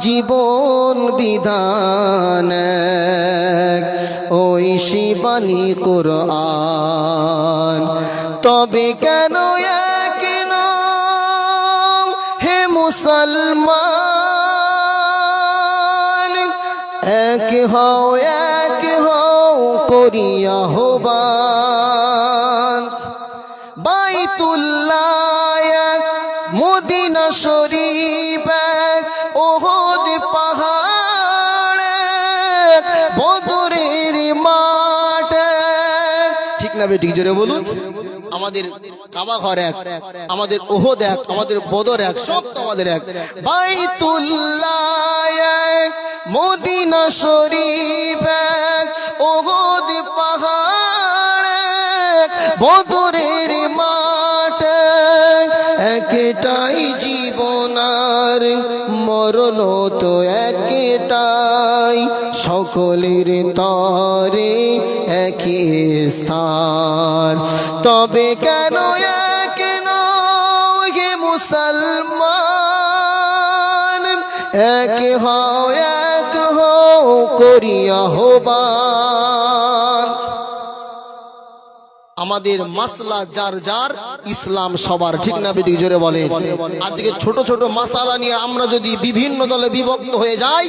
জীবন বিধান এক, ওই শিবানী কোরআন। তবে কেন এক নাম হে মুসলমান, এক হও করিয়া আহ্বান। বাইতুল্লাহ এক, মদিনা শরীফ এক, ওহদ পাহাড় এক, বদরের মাঠ এক, ঠিক না বেটি? জোরে বলুন। আমাদের কাবা ঘর এক, আমাদের ওহদ এক, আমাদের বদর এক, সব তো আমাদের এক। বাইতুল্লাহ এক, মদিনা শরীফ এক, ওহদ পাহাড় এক, বদরের মাঠ এক। একটাই জীবন আর মরণ তো একটাই, সকলের তরে একই স্থান। তবে কেন এক নয় হে মুসলমান, এক হও করিয়া আহ্বান। আমাদের মাসলা যার যার, ইসলাম সবার, ঠিক না বেটি? জোরে বলে। আজকে ছোট ছোট মাসালা নিয়ে আমরা যদি বিভিন্ন দলে বিভক্ত হয়ে যাই,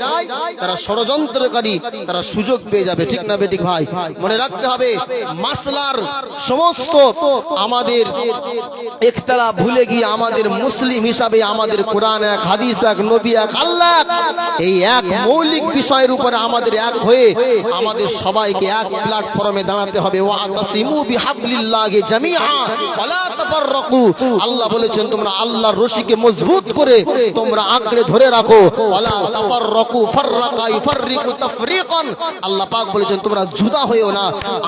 তারা ষড়যন্ত্রকারী, তারা সুযোগ পেয়ে যাবে, ঠিক না বেটি? ভাই মনে রাখতে হবে মাসলার সমস্ত আমাদের ইখতিলাফ ভুলে গিয়ে আমাদের মুসলিম হিসাবে আমাদের কোরআন এক, হাদিস এক, নবী এক, আল্লাহ এক, এই এক মৌলিক বিষয়ের উপরে আমাদের এক হয়ে আমাদের সবাইকে এক প্ল্যাটফর্মে দাঁড়াতে হবে। ওয়াতাসিমু বিহাবলিল্লাহ বিহাবলিল্লাহি জামিআ ওয়ালা তাফাররাকু। আল্লাহ বলেছেন তোমরা আল্লাহর রশিকে মজবুত করে তোমরা আঁকড়ে ধরে রাখো। ওয়ালা তাফাররাকু ফাররাকা ইউফাররিকু তাফরিকান। আল্লাহ পাক বলেছেন তোমরা জুদা হয়েও না,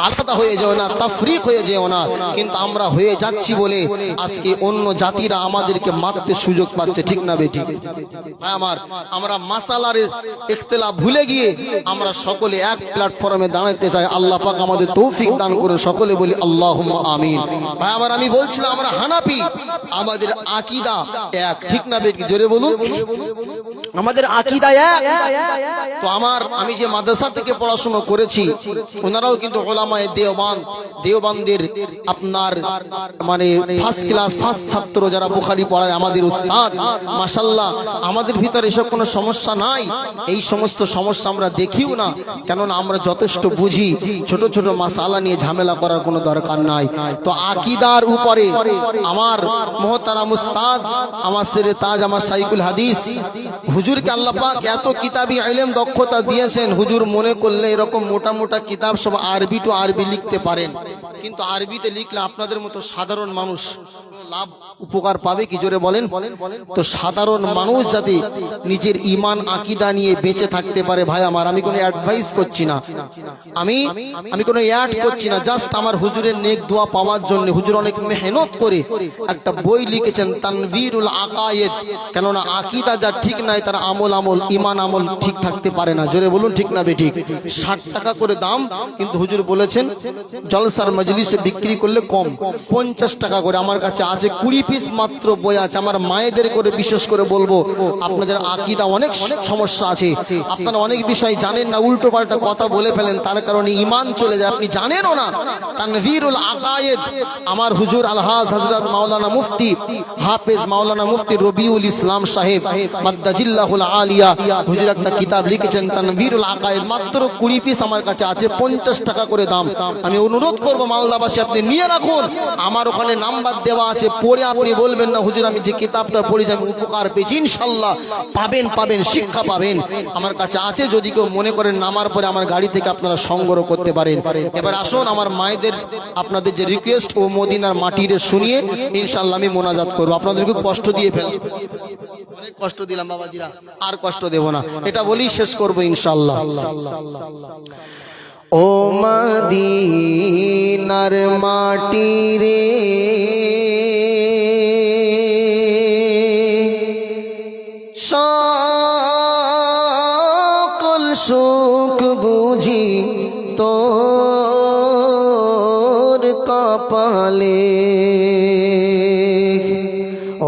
আলাদা হয়ে যাও না, তাফরিক হয়ে যেও না। কিন্তু আমরা হয়ে যাচ্ছি বলে আজকে অন্য জাতিরা আমাদেরকে মারতে সুযোগ পাচ্ছে, ঠিক না বেঠিক? ভাই আমার, আমরা মাসালার ইখতিলাফ ভুলে গিয়ে আমরা সকলে এক প্ল্যাটফর্মে দাঁড়াতে চাই। আল্লাহ পাক আমাদের তৌফিক দান করে, সকলে বলি আল্লাহুম্মা আমিন। ভাই আমার, আমি বলছিলাম আমরা হানাফি, আমাদের আকীদা এক, ঠিক না বেঠিক? জোরে বলুন, আমাদের আকীদা এক। তো আমি যে মাদ্রাসা থেকে পড়াশোনা করেছি, ওনারাও কিন্তু উলামায়ে দেওবান্দের আপনার মানে ফার্স্ট ক্লাস ফার্স্ট ছাত্র যারা বুখারী পড়ায় আমাদের উস্তাদ। মাশাআল্লাহ, আমাদের ভিতরে এসব কোনো সমস্যা নাই, এই সমস্ত সমস্যা আমরা দেখিও না, কেননা আমরা যথেষ্ট বুঝি। ছোট ছোট মাসালা নিয়ে ঝামেলা করার কোনো দরকার নাই। তো আকীদার উপরে আমার মুহতারাম উস্তাদ, আমার সেরে তাজ, আমার শাইখুল হাদিস হুজুরকে আল্লাহ পাক এত কিতাবি ইলম দক্ষতা দিয়েছেন। হুজুর মনে করলে এরকম মোটা মোটা কিতাব সব আরবি টু আরবি লিখতে পারেন, কিন্তু আরবিতে লিখলে আপনাদের মতো সাধারণ মানুষ লাভ উপকার পাবে কি? জোরে বলেন। তো সাধারণ মানুষ যাতে নিজের ঈমান আকীদা নিয়ে বেঁচে থাকতে পারে, ভাই আমার, আমি কোনো অ্যাডভাইস করছি না, আমি কোনো অ্যাড করছি না, জাস্ট আমার হুজুরের নেক দোয়া পাওয়ার জন্য হুজুর অনেক মেহনত করে একটা বই লিখেছেন তানভীরুল আকায়েদ। কেননা আকীদা যা ঠিক নাই তার আমল ঈমান আমল ঠিক থাকতে পারে না। জোরে বলুন, ঠিক না বেঠিক? 60 টাকা করে দাম, কিন্তু হুজুর বলেছেন জলসার মজলিসে বিক্রি করলে কম 50 টাকা করে। আমার কাছে আছে 20 পিস মাত্র বই আছে। আমার মায়েদের করে বিশেষ করে বলবো, আপনাদের আকীদা অনেক সমস্যা আছে, আপনারা অনেক বিষয় জানেন না, উল্টো পাল্টা কথা বলে ফেলেন, তার কারণে ঈমান চলে যায়, আপনি জানেনও না। তানভীরুল আকায়েদ আমার হুজুর আলহাজ হযরত মাওলানা মুফতি হাফেজ মাওলানা মুফতি রবিউল ইসলাম সাহেব মাদ্দাজিল্লাহুল আলিয়া, হুজুর একটা কিতাব লিখেছেন তানভীরুল আকায়েদ, মাত্র 20 পিস আমার কাছে আছে, 50 টাকা করে দাম। আমি অনুরোধ করব মালদাবাসী আপনি নিয়ে রাখুন, আমার ওখানে নাম্বার দেওয়া আছে, পড়ে আপনি বলবেন না হুজুর আমি যে কিতাবটা পড়েছি আমি উপকার পেয়েছি। ইনশাআল্লাহ পাবেন, শিক্ষা পাবেন। আমার কাছে আছে, যদি কেউ মনে করেন নামার পরে আমার গাড়ি থেকে আপনারা সংগ্রহ করতে পারেন। এবার আসুন আমার মায়েদের আপনাদের যে রিকোয়েস্ট ও মদিনার মাটিরে শুনিয়ে ইনশাআল্লাহ আমি মোনাজাত করব। আপনাদেরকে কষ্ট দিয়ে ফেললাম, অনেক কষ্ট দিলাম বাবাজিরা, আর কষ্ট দেব না, এটা বলেই শেষ করব ইনশাআল্লাহ। ও মদিনার মাটি রে, সকল সুখ বুঝি তোর কপালে।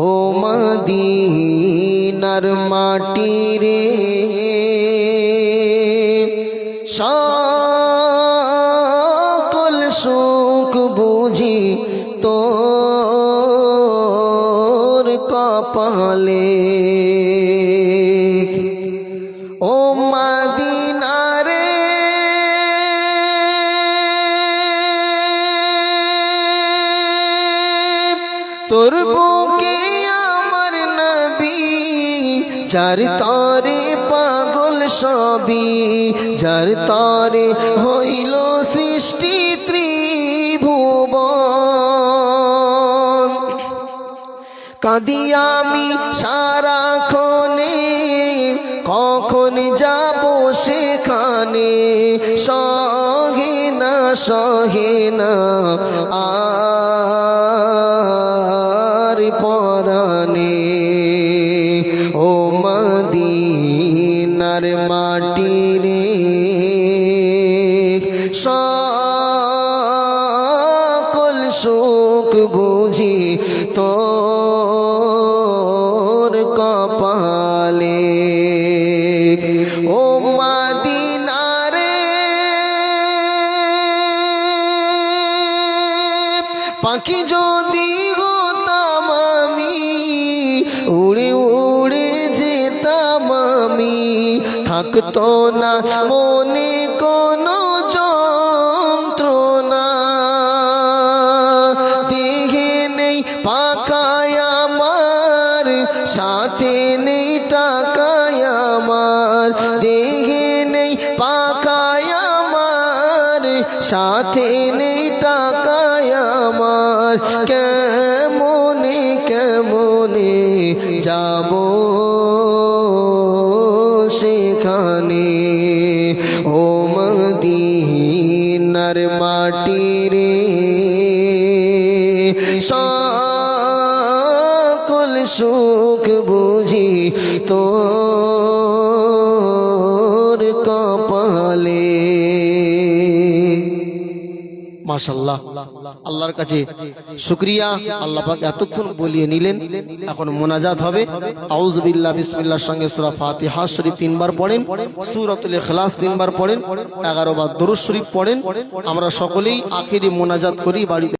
ও মদিনার মাটি রে, সকল সুখ বুঝি তোর কপালে। ও মদিনা রে, তোর বুকে আমার নবী, যার তরে পাগল সবই, যার তরে হইল সৃষ্টি ত্রিভুবন। কাঁদি আমি সারাক্ষণে, কখন যাব সেখানে, সহে না আর পরানে। ও মদিনার মাটি রে, সকল সুখ বুঝি তোর কপালে। ও মদিনা রে, পাখি যদি হতাম আমি, উড়ে উড়ে যেতাম আমি, থাকতো না মনে কোনো যন্ত্রণা। দেহে নেই পাখায় আমার, সাথে নেই টাকায় আমার, দেহে নেই পাখায় আমার, সাথে নেই টাকায় কেমনে কেমনে যাব সেখানে ও মদিনার মাটি রে সকল সুখ বুঝি তোর কপালে। মাশাআল্লাহ, আল্লাহর কাছে শুকরিয়া। আল্লাহ পাক এতক্ষণ বলিয়ে নিলেন, এখন মোনাজাত হবে। আউযু বিল্লাহ বিসমিল্লাহর সঙ্গে সূরা ফাতিহা শরীফ 3 বার পড়েন, সূরাতুল ইখলাস 3 বার পড়েন, 11 বার দরুদ শরীফ পড়েন। আমরা সকলেই আখেরি মোনাজাত করি বাড়িতে।